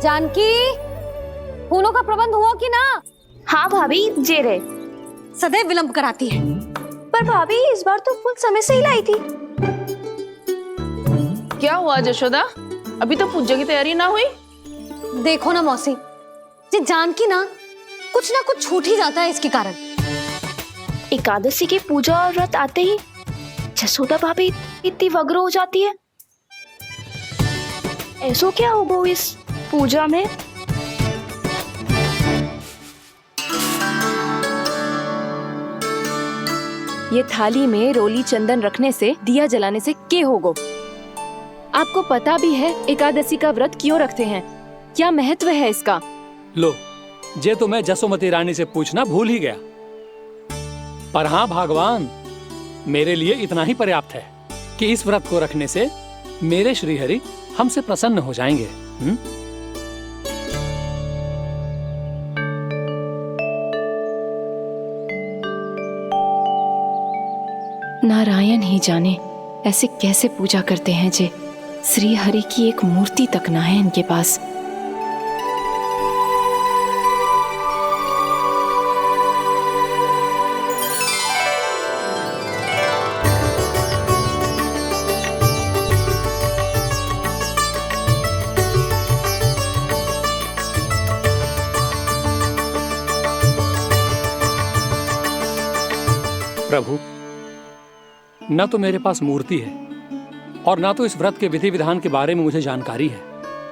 [SPEAKER 14] जानकी, फूलों का प्रबंध हुआ कि ना?
[SPEAKER 18] हाँ भाभी, जे रहे।
[SPEAKER 14] सदैव विलंब कराती है।
[SPEAKER 18] पर भाभी इस बार तो फूल समय से ही लाई थी।
[SPEAKER 11] क्या हुआ जशोदा? अभी तो पूजा की तैयारी ना हुई?
[SPEAKER 14] देखो ना मौसी, ये जानकी ना कुछ छूट ही जाता है इसके कारण।
[SPEAKER 18] एकादशी की पूजा और व्रत आते ही जसोदा भाभी इतनी वग्र हो जाती है। ऐसो क्या होगा इस पूजा में?
[SPEAKER 16] ये थाली में रोली चंदन रखने से, दिया जलाने से के होगो? आपको पता भी है एकादशी का व्रत क्यों रखते हैं? क्या महत्व है इसका?
[SPEAKER 1] लो, जे तो मैं जसोमती रानी से पूछना भूल ही गया। पर हाँ भगवान, मेरे लिए इतना ही पर्याप्त है कि इस व्रत को रखने से मेरे श्रीहरि हमसे प्रसन्न हो जाएंगे।
[SPEAKER 16] नारायण ही जाने ऐसे कैसे पूजा करते हैं जे श्री हरि की एक मूर्ति तक ना है इनके पास।
[SPEAKER 1] प्रभु, न तो मेरे पास मूर्ति है और ना तो इस व्रत के विधि विधान के बारे में मुझे जानकारी है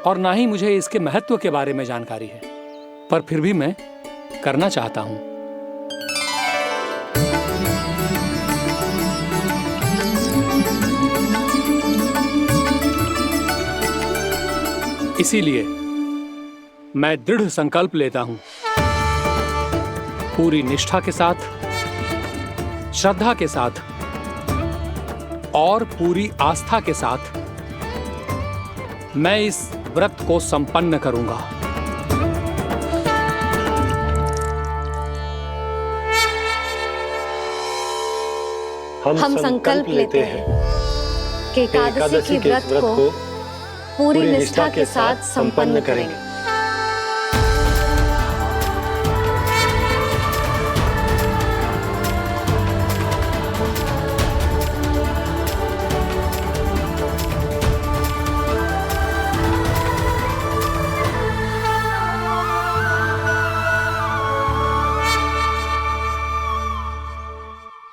[SPEAKER 1] और ना ही मुझे इसके महत्व के बारे में जानकारी है, पर फिर भी मैं करना चाहता हूं। इसीलिए मैं दृढ़ संकल्प लेता हूं, पूरी निष्ठा के साथ, श्रद्धा के साथ और पूरी आस्था के साथ मैं इस व्रत को संपन्न करूंगा।
[SPEAKER 14] हम संकल्प लेते हैं कि एकादशी के व्रत को पूरी निष्ठा के साथ संपन्न करेंगे।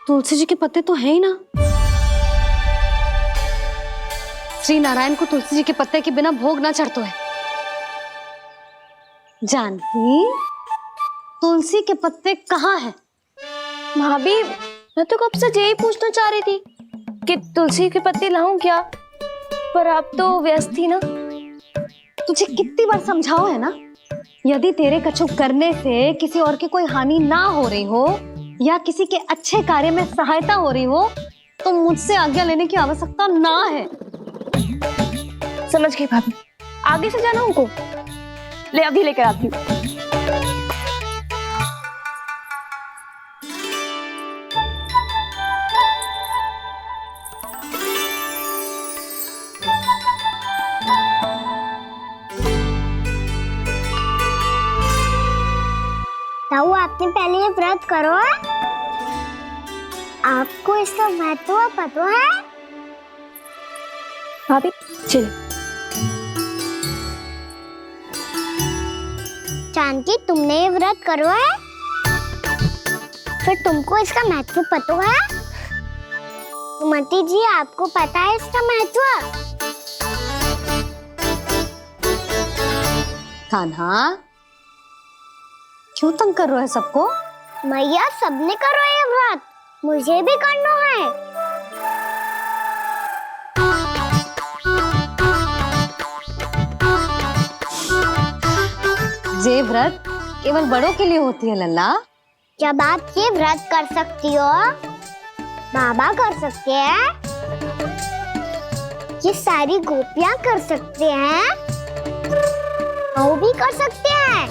[SPEAKER 14] तुलसी जी के पत्ते तो है ही ना। श्री नारायण को तुलसी जी के पत्ते के बिना भोग ना चढ़तो है। जानकी, तुलसी के पत्ते कहाँ हैं?
[SPEAKER 18] भाभी, मैं तो कब से यही पूछना चाह रही थी कि तुलसी के पत्ते लाऊं क्या, पर आप तो व्यस्त थी ना।
[SPEAKER 14] तुझे कितनी बार समझाओ है ना, यदि तेरे कछु करने से किसी और की कोई हानि ना हो रही हो या किसी के अच्छे कार्य में सहायता हो रही हो तो मुझसे आज्ञा लेने की आवश्यकता ना है।
[SPEAKER 18] समझ गई भाभी, आगे से जाना उनको। ले अभी लेकर आती हूँ।
[SPEAKER 4] ताऊ, आपने पहले ये व्रत करो है? आपको इसका महत्व पता है?
[SPEAKER 18] भाभी चलो।
[SPEAKER 4] जानकी, तुमने ये व्रत करो है? फिर तुमको इसका महत्व पता है? सुमति जी, आपको पता है इसका महत्व?
[SPEAKER 14] कान्हा, क्यों तंग कर रहे हो सबको?
[SPEAKER 4] मैया, सबने करो ये व्रत, मुझे भी करना है।
[SPEAKER 14] ये व्रत केवल बड़ों के लिए होती है लल्ला।
[SPEAKER 4] जब आप ये व्रत कर सकती हो, बाबा कर सकते हैं, ये सारी गोपियां कर सकते हैं, वो भी कर सकते हैं,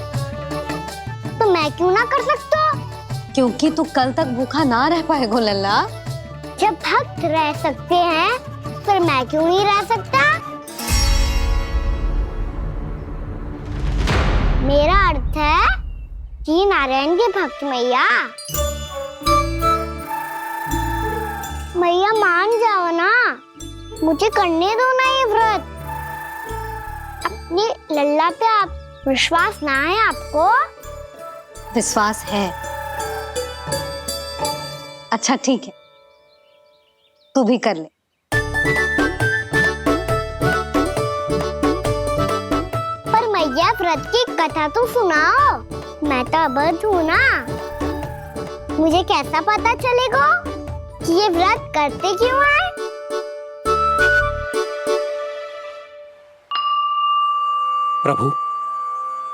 [SPEAKER 4] तो मैं क्यों ना कर सकता?
[SPEAKER 14] क्योंकि तू कल तक भूखा ना रह पाएगा लल्ला।
[SPEAKER 4] जब भक्त रह सकते हैं, फिर मैं क्यों नहीं रह सकता? मेरा अर्थ है कि नारायण के भक्त मैया, मैया मान जाओ ना, मुझे करने दो ना ये व्रत। अपनी लल्ला पे आप विश्वास ना है आपको?
[SPEAKER 14] विश्वास है। अच्छा ठीक है, तू भी कर ले।
[SPEAKER 4] पर मैया व्रत की कथा तो सुनाओ, मैं तो अबध हूँ ना। मुझे कैसा पता चलेगा कि ये व्रत करते क्यों हैं?
[SPEAKER 1] प्रभु,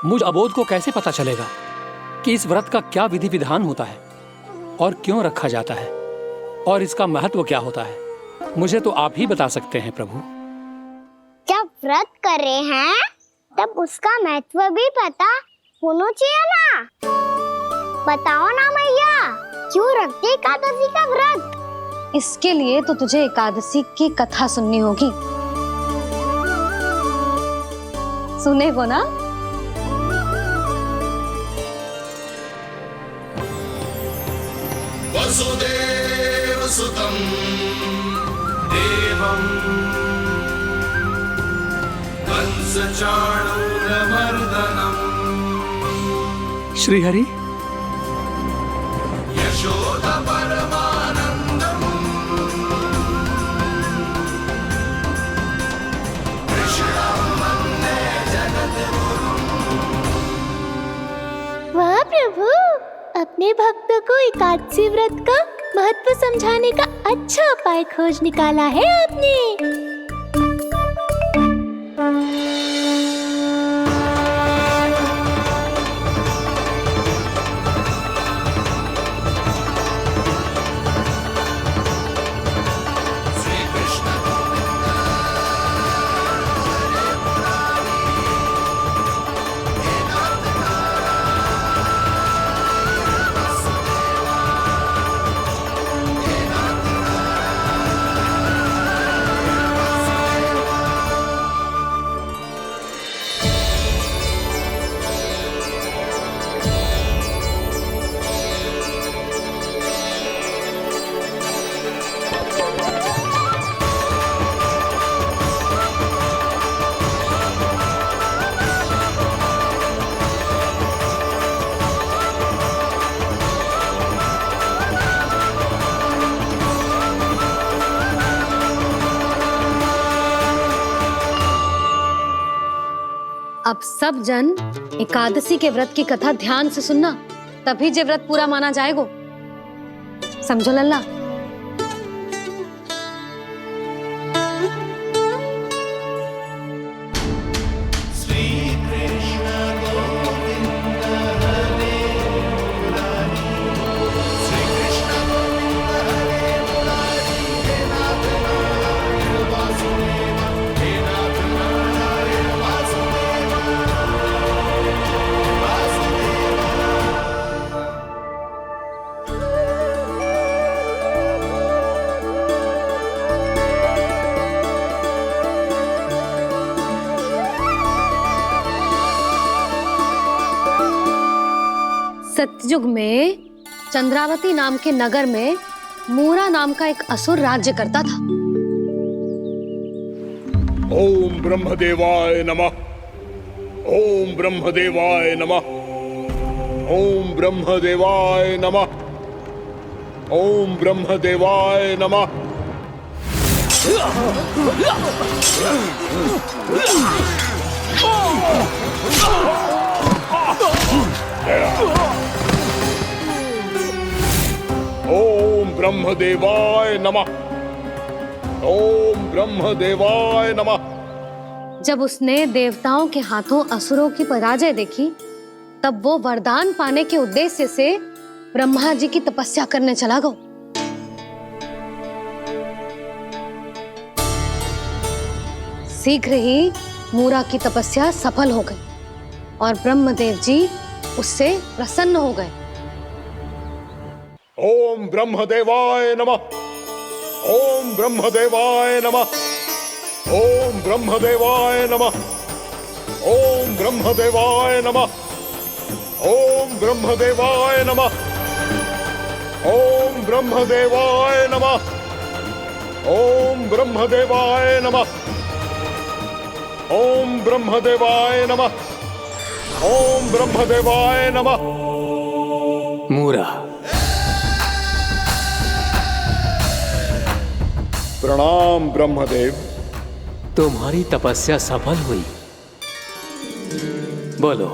[SPEAKER 1] मुझ अबोध को कैसे पता चलेगा कि इस व्रत का क्या विधि विधान होता है और क्यों रखा जाता है और इसका महत्व क्या होता है? मुझे तो आप ही बता सकते हैं प्रभु।
[SPEAKER 4] जब व्रत कर रहे हैं तब उसका महत्व भी पता होना चाहिए ना। बताओ ना मैया, क्यों रखते एकादशी का व्रत?
[SPEAKER 14] इसके लिए तो तुझे एकादशी की कथा सुननी होगी। सुनेगो ना?
[SPEAKER 15] वसुदेव सुतं देवं कंसचाणूरमर्दनम्
[SPEAKER 1] श्रीहरि,
[SPEAKER 15] यशोद परमानन्दम् कृष्णं वन्दे जगद्गुरुम्।
[SPEAKER 19] वाह प्रभु, अपने भक्तों को एकादशी व्रत का महत्व समझाने का अच्छा उपाय खोज निकाला है आपने।
[SPEAKER 14] अब सब जन एकादशी के व्रत की कथा ध्यान से सुनना, तभी जे व्रत पूरा माना जाएगा। समझो लल्ला? सतयुग में चंद्रावती नाम के नगर में मूरा नाम का एक असुर राज्य करता था।
[SPEAKER 3] ओम ब्रह्मदेवाय नमः। ओम ब्रह्मदेवाय नमः। ओम ब्रह्मदेवाय नमः। ओम ब्रह्मदेवाय नमः। ओम ब्रह्मदेवाय नमः। ओम ब्रह्मदेवाय नमः।
[SPEAKER 14] जब उसने देवताओं के हाथों असुरों की पराजय देखी, तब वो वरदान पाने के उद्देश्य से ब्रह्मा जी की तपस्या करने चला गया। शीघ्र ही मूरा की तपस्या सफल हो गई और ब्रह्मदेव जी उससे प्रसन्न हो गए।
[SPEAKER 3] ओम ब्रह्मदेवाय नमः। ओम ब्रह्मदेवाय नमः। ओम ब्रह्मदेवाय नमः। ओम ब्रह्मदेवाय नमः। ओम ब्रह्मदेवाय नमः। ओम ब्रह्मदेवाय नमः। ओम ब्रह्मदेवाय नमः। ओम ब्रह्मदेवाय नमः। ओम ब्रह्मदेवाय नमः।
[SPEAKER 1] मूरा,
[SPEAKER 3] प्रणाम ब्रह्मदेव।
[SPEAKER 1] तुम्हारी तपस्या सफल हुई। बोलो,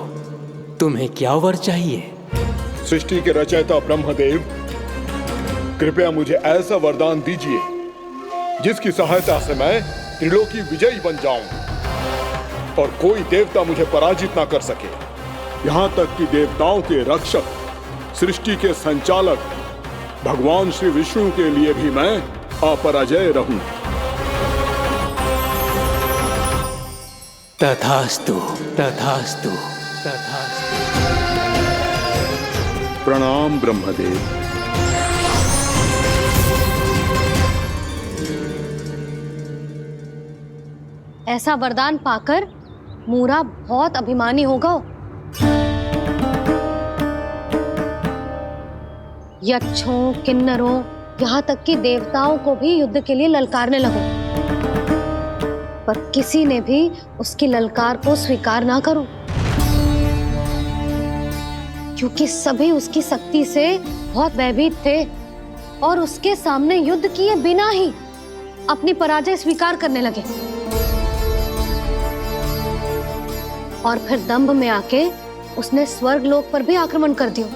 [SPEAKER 1] तुम्हें क्या वर चाहिए?
[SPEAKER 3] सृष्टि के रचयिता ब्रह्मदेव, कृपया मुझे ऐसा वरदान दीजिए जिसकी सहायता से मैं त्रिलोकी विजयी बन जाऊं और कोई देवता मुझे पराजित ना कर सके। यहां तक कि देवताओं के रक्षक, सृष्टि के संचालक भगवान श्री विष्णु के लिए भी मैं अपराजय रहूं।
[SPEAKER 1] तथास्तु, तथास्तु, तथास्तु।
[SPEAKER 3] प्रणाम ब्रह्मदेव।
[SPEAKER 14] ऐसा वरदान पाकर मूरा बहुत अभिमानी होगा। यक्षों, किन्नरों, यहाँ तक कि देवताओं को भी युद्ध के लिए ललकारने लगा, पर किसी ने भी उसकी ललकार को स्वीकार ना करो, क्योंकि सभी उसकी शक्ति से बहुत भयभीत थे और उसके सामने युद्ध किए बिना ही अपनी पराजय स्वीकार करने लगे। और फिर दंभ में आके उसने स्वर्ग लोक पर भी आक्रमण कर दिया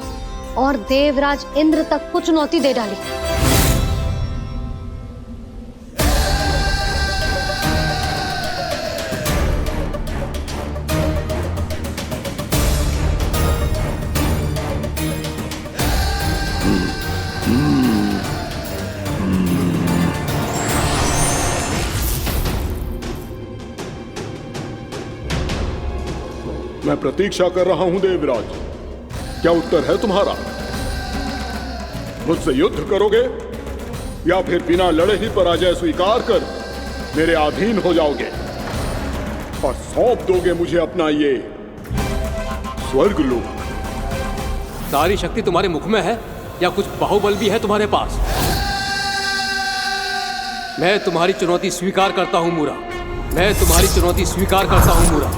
[SPEAKER 14] और देवराज इंद्र तक को चुनौती दे डाली।
[SPEAKER 3] मैं प्रतीक्षा कर रहा हूं देवराज, क्या उत्तर है तुम्हारा? मुझसे युद्ध करोगे या फिर बिना लड़े ही पराजय स्वीकार कर मेरे अधीन हो जाओगे और सौंप दोगे मुझे अपना ये स्वर्ग लोक?
[SPEAKER 1] सारी शक्ति तुम्हारे मुख में है या कुछ बाहुबल भी है तुम्हारे पास? मैं तुम्हारी चुनौती स्वीकार करता हूं मूरा, मैं तुम्हारी चुनौती स्वीकार करता हूं मूरा।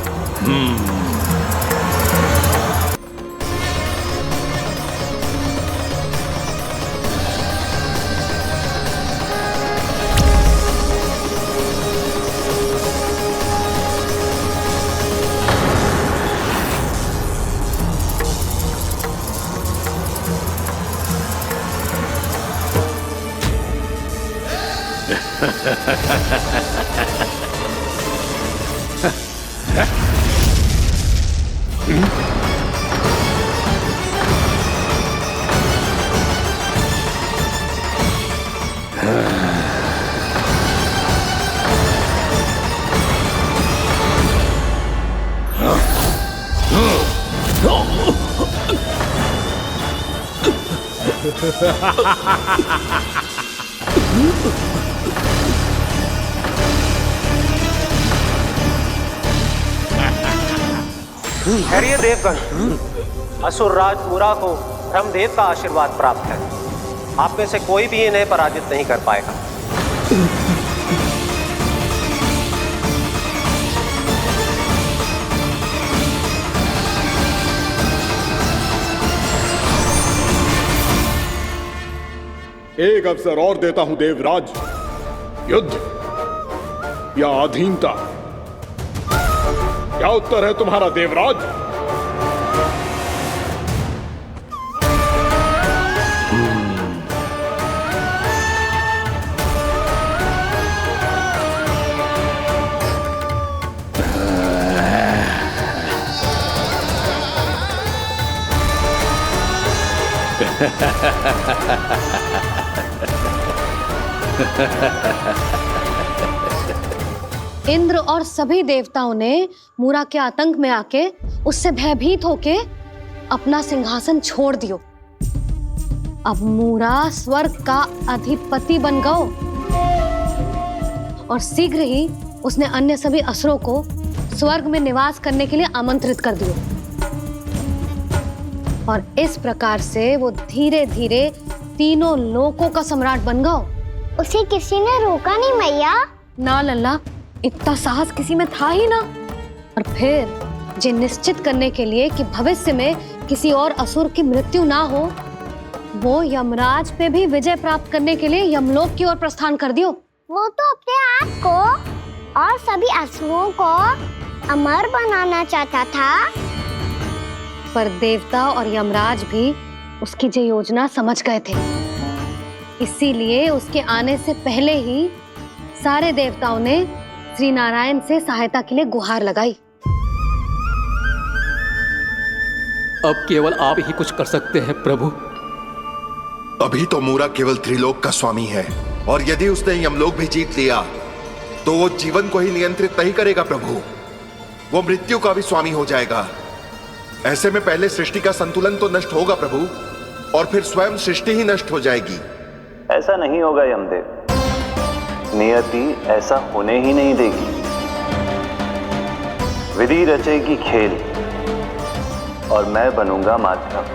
[SPEAKER 20] खैरिए देवगण, असुर राज मूरा को ब्रह्मदेव का आशीर्वाद प्राप्त है। आप में से कोई भी इन्हें पराजित नहीं कर पाएगा।
[SPEAKER 3] एक अवसर और देता हूं देवराज, युद्ध या अधीनता, क्या उत्तर है तुम्हारा देवराज?
[SPEAKER 14] इंद्र और सभी देवताओं ने मूरा के आतंक में आके उससे भयभीत होके अपना सिंहासन छोड़ दियो। अब मूरा स्वर्ग का अधिपति बन गयो और शीघ्र ही उसने अन्य सभी असुरों को स्वर्ग में निवास करने के लिए आमंत्रित कर दियो। और इस प्रकार से वो धीरे धीरे तीनों लोकों का सम्राट बन गयो।
[SPEAKER 4] उसे किसी ने रोका नहीं मैया?
[SPEAKER 14] ना लल्ला, इतना साहस किसी में था ही ना। और फिर जे निश्चित करने के लिए कि भविष्य में किसी और असुर की मृत्यु ना हो, वो यमराज पे भी विजय प्राप्त करने के लिए यमलोक की ओर प्रस्थान कर दियो।
[SPEAKER 4] वो तो अपने आप को और सभी असुरों को अमर बनाना चाहता था।
[SPEAKER 14] पर देवता और यमराज भी उसकी जो योजना समझ गए थे, इसीलिए उसके आने से पहले ही सारे देवताओं ने श्री नारायण से सहायता के लिए गुहार लगाई।
[SPEAKER 1] अब केवल आप ही कुछ कर सकते हैं प्रभु।
[SPEAKER 5] अभी तो मूरा केवल त्रिलोक का स्वामी है, और यदि उसने यमलोक भी जीत लिया तो वो जीवन को ही नियंत्रित नहीं करेगा प्रभु, वो मृत्यु का भी स्वामी हो जाएगा। ऐसे में पहले सृष्टि का संतुलन तो नष्ट होगा प्रभु, और फिर स्वयं सृष्टि ही नष्ट हो जाएगी।
[SPEAKER 21] ऐसा नहीं होगा यमदेव, नियति ऐसा होने ही नहीं देगी। विधि रचेगी खेल और मैं बनूंगा माध्यम।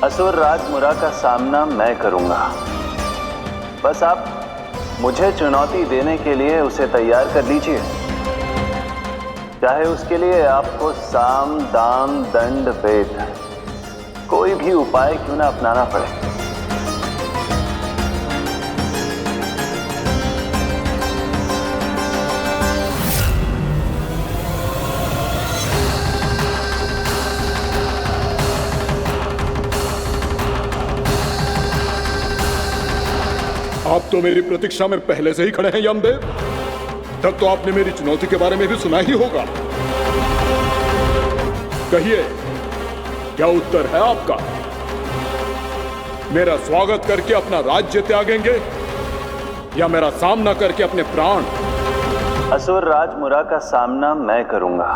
[SPEAKER 21] असुर राज मुरा का सामना मैं करूंगा। बस आप मुझे चुनौती देने के लिए उसे तैयार कर लीजिए, चाहे उसके लिए आपको साम दाम दंड भेद कोई भी उपाय क्यों ना अपनाना पड़े।
[SPEAKER 3] आप तो मेरी प्रतीक्षा में पहले से ही खड़े हैं यमदेव। तब तो आपने मेरी चुनौती के बारे में भी सुना ही होगा। कहिए, क्या उत्तर है आपका? मेरा स्वागत करके अपना राज्य त्यागेंगे या मेरा सामना करके अपने प्राण?
[SPEAKER 21] असुर राज मुरा का सामना मैं करूंगा।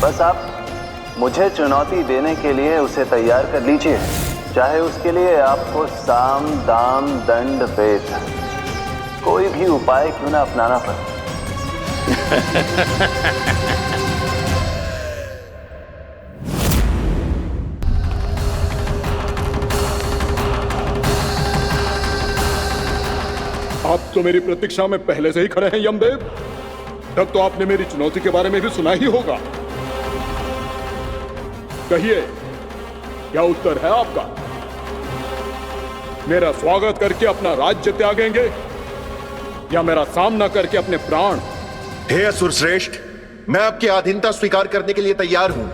[SPEAKER 21] बस आप मुझे चुनौती देने के लिए उसे तैयार कर लीजिए, चाहे उसके लिए आपको साम दाम दंड भेद कोई भी उपाय क्यों ना अपनाना पड़े।
[SPEAKER 3] आप तो मेरी प्रतीक्षा में पहले से ही खड़े हैं यमदेव। तब तो आपने मेरी चुनौती के बारे में भी सुना ही होगा। कहिए, क्या उत्तर है आपका? मेरा स्वागत करके अपना राज्य त्यागेंगे या मेरा सामना करके अपने प्राण?
[SPEAKER 5] हे असुर श्रेष्ठ, मैं आपकी अधीनता स्वीकार करने के लिए तैयार हूं।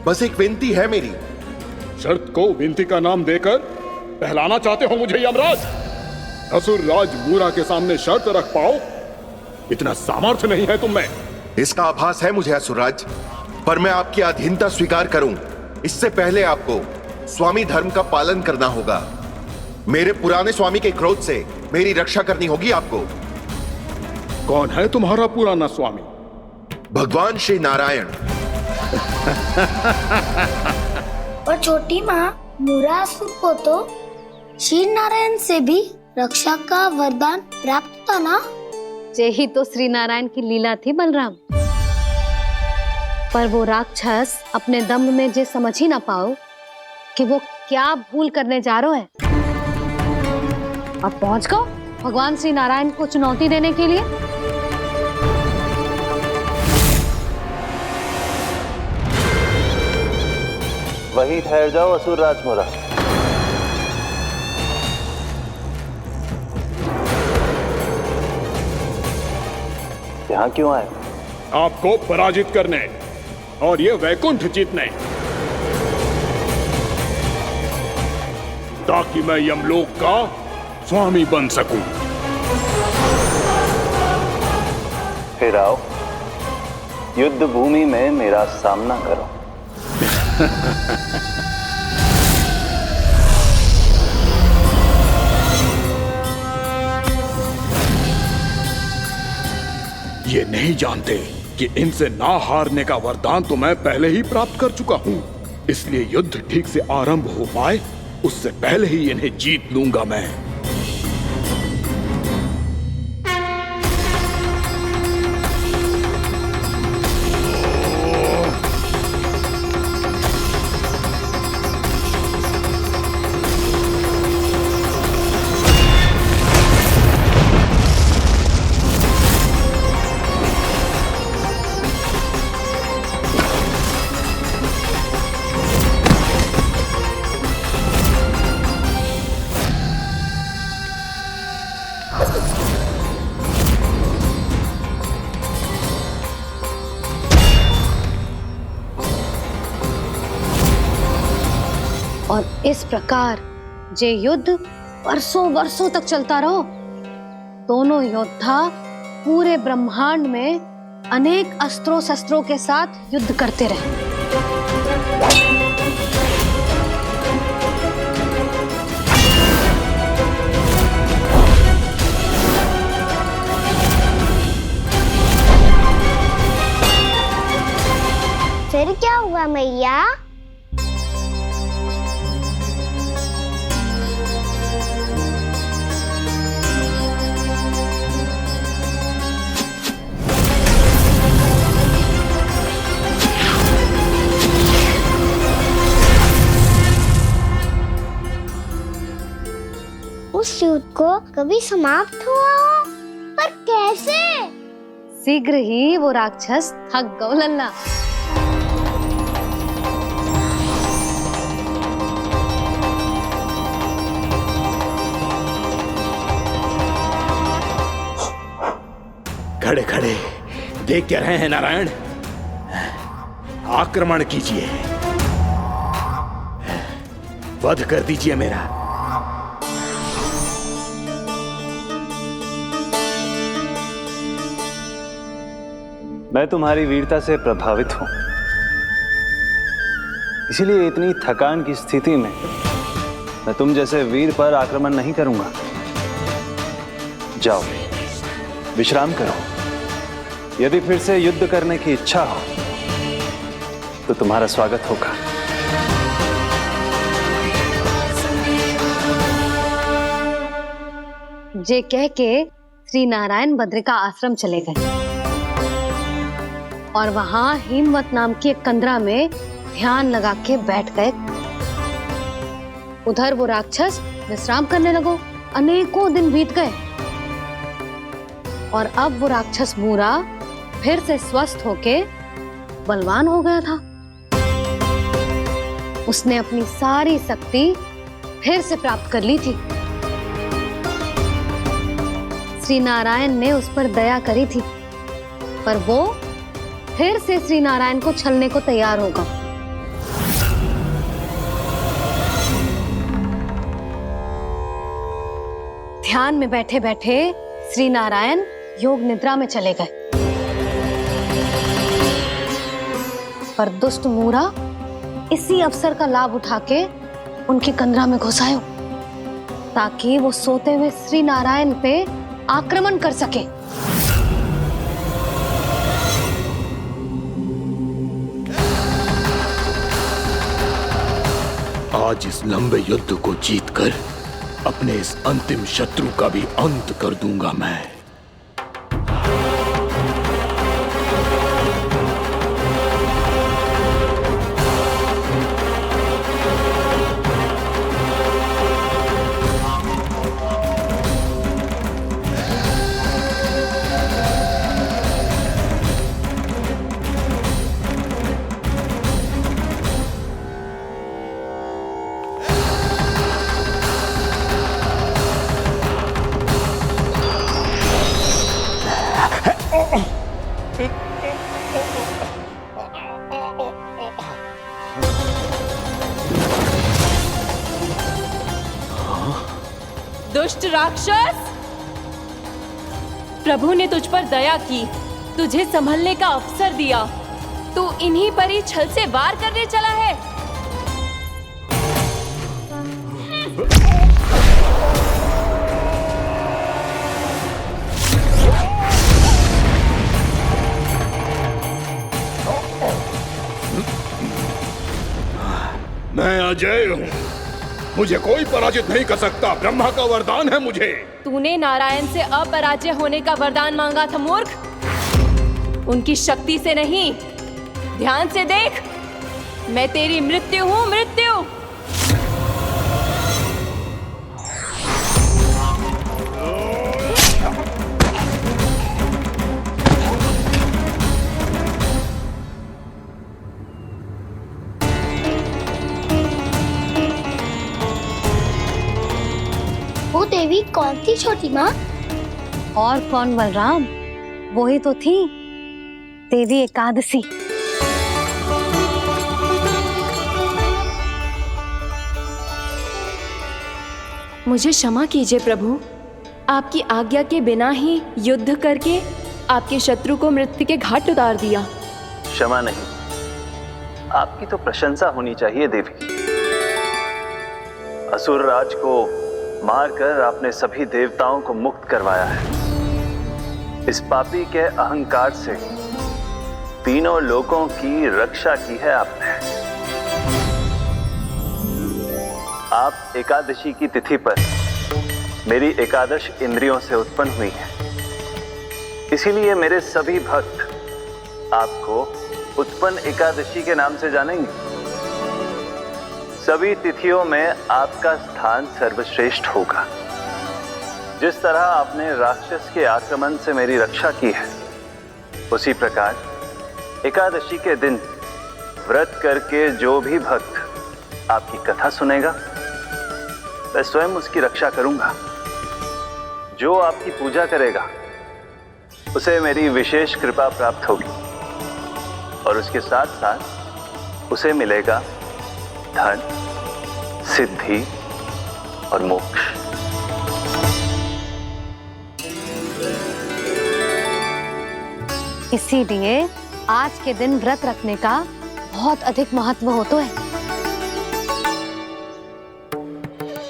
[SPEAKER 5] बस एक विनती है मेरी।
[SPEAKER 3] शर्त को विनती का नाम देकर पहलाना चाहते हो मुझे यमराज? असुर राज मूरा के सामने शर्त रख पाओ, इतना सामर्थ्य नहीं है तुम में।
[SPEAKER 5] इसका आभास है मुझे असुरराज, पर मैं आपकी अधीनता स्वीकार करूं इससे पहले आपको स्वामी धर्म का पालन करना होगा। मेरे पुराने स्वामी के क्रोध से मेरी रक्षा करनी होगी आपको।
[SPEAKER 3] कौन है तुम्हारा पुराना स्वामी?
[SPEAKER 5] भगवान श्री नारायण।
[SPEAKER 4] और छोटी माँ मूरासुर को तो श्री नारायण से भी रक्षा का वरदान प्राप्त था ना?
[SPEAKER 14] यही तो श्री नारायण की लीला थी बलराम। पर वो राक्षस अपने दम में जे समझ ही ना पाओ कि वो क्या भूल करने जा रहा है। अब पहुंच गो भगवान श्री नारायण को चुनौती देने के लिए।
[SPEAKER 21] वही ठहर जाओ असुर राज मुरा। यहाँ क्यों आए?
[SPEAKER 3] आपको पराजित करने और ये वैकुंठ जीतने, ताकि मैं यमलोक का स्वामी बन सकूं।
[SPEAKER 21] फिर आओ, युद्ध भूमि में मेरा सामना करो।
[SPEAKER 3] ये नहीं जानते कि इनसे ना हारने का वरदान तो मैं पहले ही प्राप्त कर चुका हूं, इसलिए युद्ध ठीक से आरंभ हो पाए उससे पहले ही इन्हें जीत लूंगा मैं।
[SPEAKER 14] और इस प्रकार ये युद्ध वर्षों वर्षों तक चलता रहो। दोनों योद्धा पूरे ब्रह्मांड में अनेक अस्त्रों शस्त्रों के साथ युद्ध करते रहे।
[SPEAKER 4] फिर क्या हुआ मैया? उस युद्ध को कभी समाप्त हुआ हो, पर कैसे?
[SPEAKER 14] शीघ्र ही वो राक्षस थक गौ लल्ला।
[SPEAKER 3] खड़े खड़े देख क्या रहे हैं नारायण? आक्रमण कीजिए, वध कर दीजिए मेरा।
[SPEAKER 21] मैं तुम्हारी वीरता से प्रभावित हूं, इसीलिए इतनी थकान की स्थिति में मैं तुम जैसे वीर पर आक्रमण नहीं करूंगा। जाओ विश्राम करो। यदि फिर से युद्ध करने की इच्छा हो तो तुम्हारा स्वागत होगा।
[SPEAKER 14] जे कह के श्री नारायण बद्रिका आश्रम चले गए और वहां हिमवत नाम की एक कंदरा में ध्यान लगा के बैठ गए। उधर वो राक्षस विश्राम करने लगो। अनेकों दिन बीत गए और अब वो राक्षस मूरा फिर से स्वस्थ होके बलवान हो गया था। उसने अपनी सारी शक्ति फिर से प्राप्त कर ली थी। श्री नारायण ने उस पर दया करी थी, पर वो फिर से श्री नारायण को छलने को तैयार होगा। ध्यान में बैठे बैठे श्री नारायण योग निद्रा में चले गए, पर दुष्ट मूरा इसी अवसर का लाभ उठा के उनकी कंदरा में घुस आयो ताकि वो सोते हुए श्री नारायण पे आक्रमण कर सके।
[SPEAKER 3] आज इस लंबे युद्ध को जीतकर अपने इस अंतिम शत्रु का भी अंत कर दूंगा मैं।
[SPEAKER 16] दुष्ट राक्षस, प्रभु ने तुझ पर दया की, तुझे संभलने का अवसर दिया। तू इन्हीं पर ही छल से वार करने चला है।
[SPEAKER 3] मैं अजय हूँ, मुझे कोई पराजित नहीं कर सकता। ब्रह्मा का वरदान है मुझे।
[SPEAKER 16] तूने नारायण से अपराजय होने का वरदान मांगा था मूर्ख, उनकी शक्ति से नहीं। ध्यान से देख, मैं तेरी मृत्यु हूँ, मृत्यु।
[SPEAKER 4] वो देवी कौन थी छोटी माँ?
[SPEAKER 14] और कौन बलराम, वो ही तो थी देवी एकादशी।
[SPEAKER 16] मुझे क्षमा कीजिए प्रभु, आपकी आज्ञा के बिना ही युद्ध करके आपके शत्रु को मृत्यु के घाट उतार दिया।
[SPEAKER 21] क्षमा नहीं, आपकी तो प्रशंसा होनी चाहिए देवी। असुर राज को मारकर आपने सभी देवताओं को मुक्त करवाया है। इस पापी के अहंकार से तीनों लोकों की रक्षा की है आपने। आप एकादशी की तिथि पर मेरी एकादश इंद्रियों से उत्पन्न हुई हैं। इसीलिए मेरे सभी भक्त आपको उत्पन्न एकादशी के नाम से जानेंगे। सभी तिथियों में आपका स्थान सर्वश्रेष्ठ होगा। जिस तरह आपने राक्षस के आक्रमण से मेरी रक्षा की है, उसी प्रकार एकादशी के दिन व्रत करके जो भी भक्त आपकी कथा सुनेगा, मैं स्वयं उसकी रक्षा करूंगा। जो आपकी पूजा करेगा उसे मेरी विशेष कृपा प्राप्त होगी और उसके साथ साथ उसे मिलेगा धन, सिद्धि और मोक्ष।
[SPEAKER 14] इसीलिए आज के दिन व्रत रखने का बहुत अधिक महत्व होता है।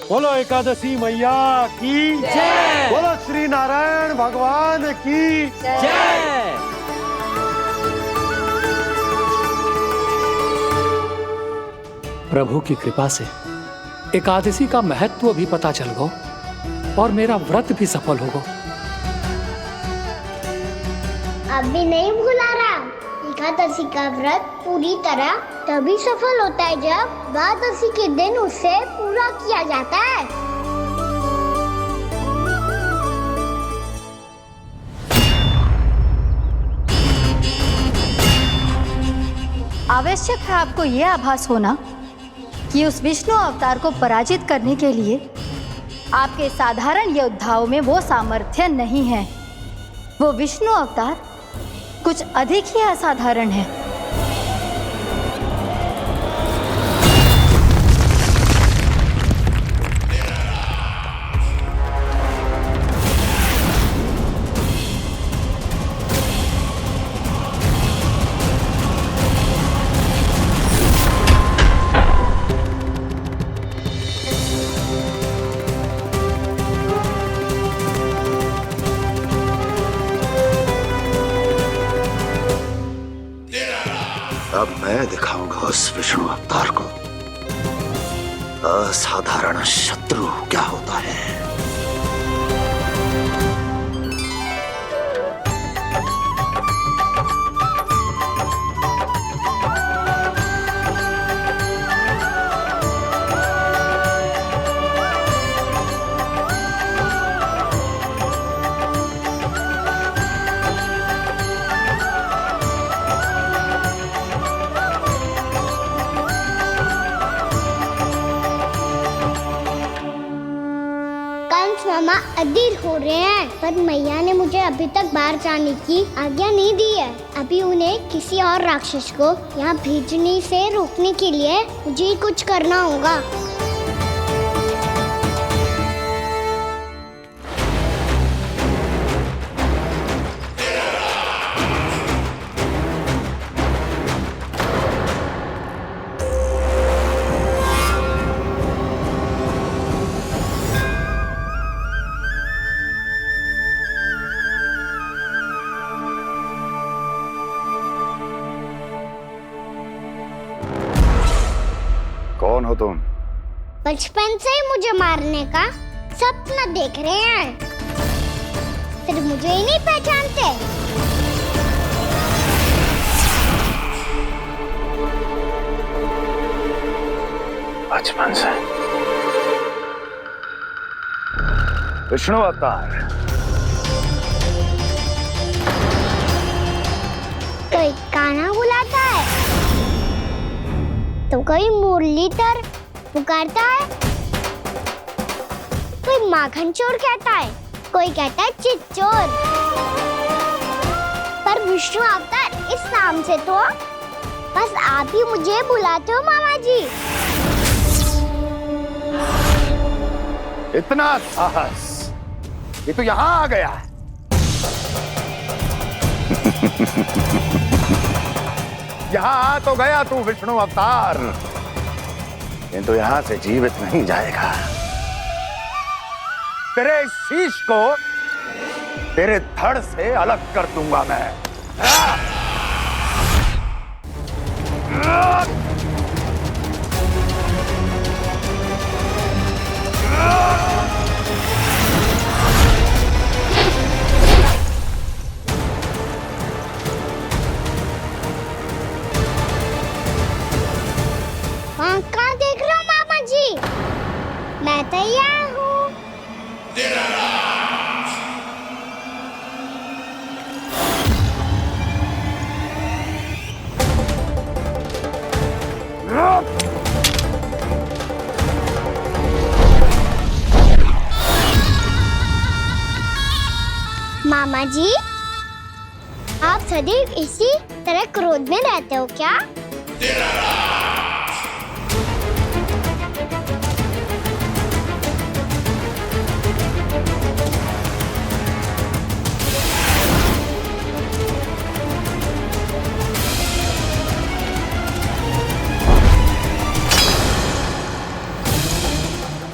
[SPEAKER 12] बोलो एकादशी मैया की जय। बोलो श्री नारायण भगवान की जय।
[SPEAKER 1] प्रभु की कृपा से एकादशी का महत्व भी पता चल गो और मेरा व्रत भी सफल हो गो।
[SPEAKER 4] अभी नहीं भूला राम, एकादशी का व्रत पूरी तरह तभी सफल होता है जब द्वादशी के दिन उसे पूरा किया जाता है।
[SPEAKER 8] आवश्यक है आपको यह आभास होना कि उस विष्णु अवतार को पराजित करने के लिए आपके साधारण योद्धाओं में वो सामर्थ्य नहीं है। वो विष्णु अवतार कुछ अधिक ही असाधारण है।
[SPEAKER 13] अब मैं दिखाऊंगा उस विष्णु अवतार को असाधारण शत्रु क्या होता है।
[SPEAKER 4] मामा अधीर हो रहे हैं, पर मैया ने मुझे अभी तक बाहर जाने की आज्ञा नहीं दी है। अभी उन्हें किसी और राक्षस को यहाँ भेजने से रोकने के लिए मुझे ही कुछ करना होगा।
[SPEAKER 13] कौन हो तुम?
[SPEAKER 4] बचपन से ही मुझे मारने का सपना देख रहे हैं, सिर्फ मुझे ही नहीं पहचानते।
[SPEAKER 13] बचपन से विष्णु अवतार।
[SPEAKER 4] कोई कान्हा बुलाता है तो कोई मुरलीधर पुकारता है, कोई माखन चोर कहता है, कोई कहता है चिच्चोर। पर विष्णु अवतार इस नाम से तो बस आप ही मुझे बुलाते हो मामा जी।
[SPEAKER 13] इतना साहस कि तू यहां आ गया है। यहां आ तो गया तू विष्णु अवतार, किंतु यहां से जीवित नहीं जाएगा। तेरे शीश को तेरे धड़ से अलग कर दूंगा मैं।
[SPEAKER 4] कहाँ देख रहे हो मामा जी? मैं तैयार हूँ। मामा जी, आप सदैव इसी तरह क्रोध में रहते हो क्या?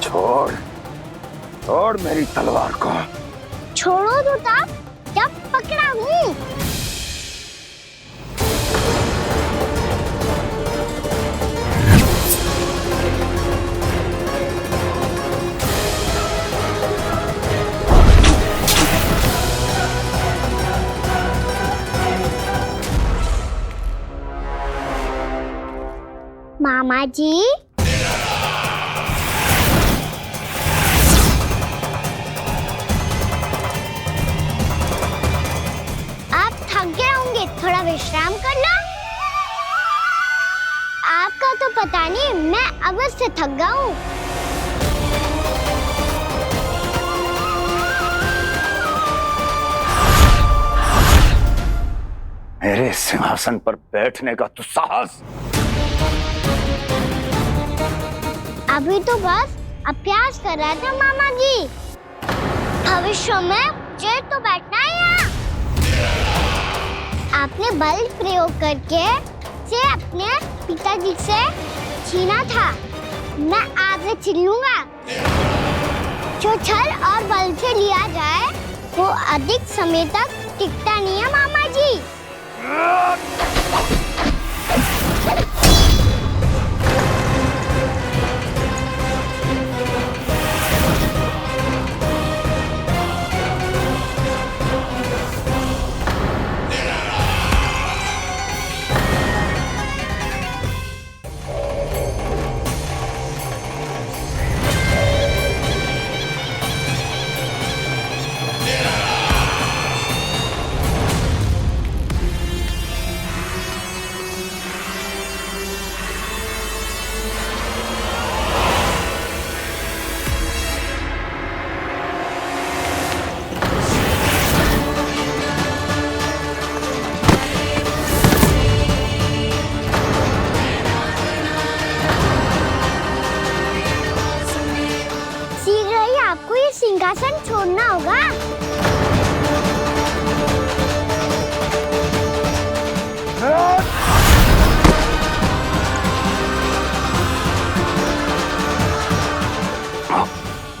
[SPEAKER 13] छोड़ छोड़ मेरी तलवार को।
[SPEAKER 4] छोड़ो तो तब जब पकड़ा हूँ। मामा जी, थोड़ा विश्राम कर लो। आपका तो पता नहीं, मैं अवश्य थक गया हूँ।
[SPEAKER 13] मेरे सिंहासन पर बैठने का तू साहस?
[SPEAKER 4] अभी तो बस अभ्यास कर रहा था मामा जी। भविष्य में मुझे तो बैठना है यहाँ। आपने बल प्रयोग करके से अपने पिताजी से छीना था। मैं आपसे छीन लूंगा। जो छल और बल से लिया जाए वो अधिक समय तक टिकता नहीं है मामा जी। सिंहासन छोड़ना होगा।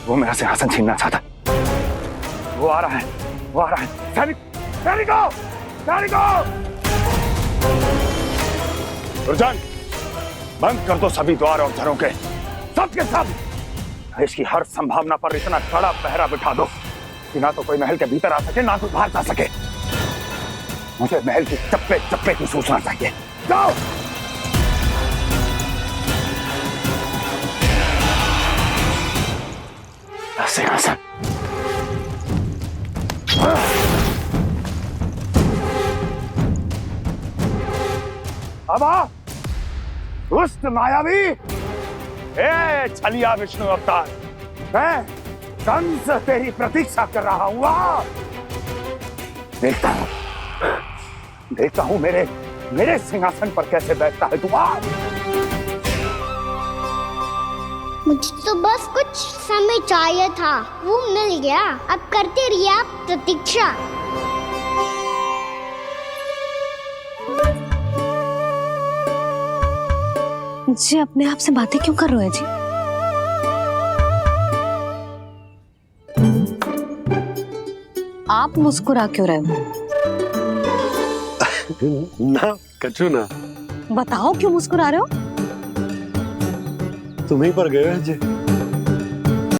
[SPEAKER 13] वो मेरा सिंहासन छीनना चाहता। वो आ रहा है, वो आ रहा है। सैनिकों, दुर्जन, बंद कर दो सभी द्वार और झरों के, सब के सब। इसकी हर संभावना पर इतना कड़ा पहरा बिठा दो कि ना तो कोई महल के भीतर आ सके, ना तो बाहर जा सके। मुझे महल की चप्पे चप्पे की सूचना चाहिए। जाओ। सिंहासन। अब आ, दुष्ट मायावी, ए छलिया विष्णु अवतार, मैं कंस तेरी प्रतीक्षा कर रहा हूँ। देखता हूँ मेरे सिंहासन पर कैसे बैठता है तू।
[SPEAKER 4] मुझे तो बस कुछ समय चाहिए था, वो मिल गया। अब करते रहिए आप प्रतीक्षा।
[SPEAKER 14] जी अपने आप से बातें क्यों कर रहे हैं जी? आप मुस्कुरा क्यों रहे हो?
[SPEAKER 12] ना कछु ना।
[SPEAKER 14] बताओ क्यों मुस्कुरा रहे हो?
[SPEAKER 12] तुम्हीं पर गए हैं जी।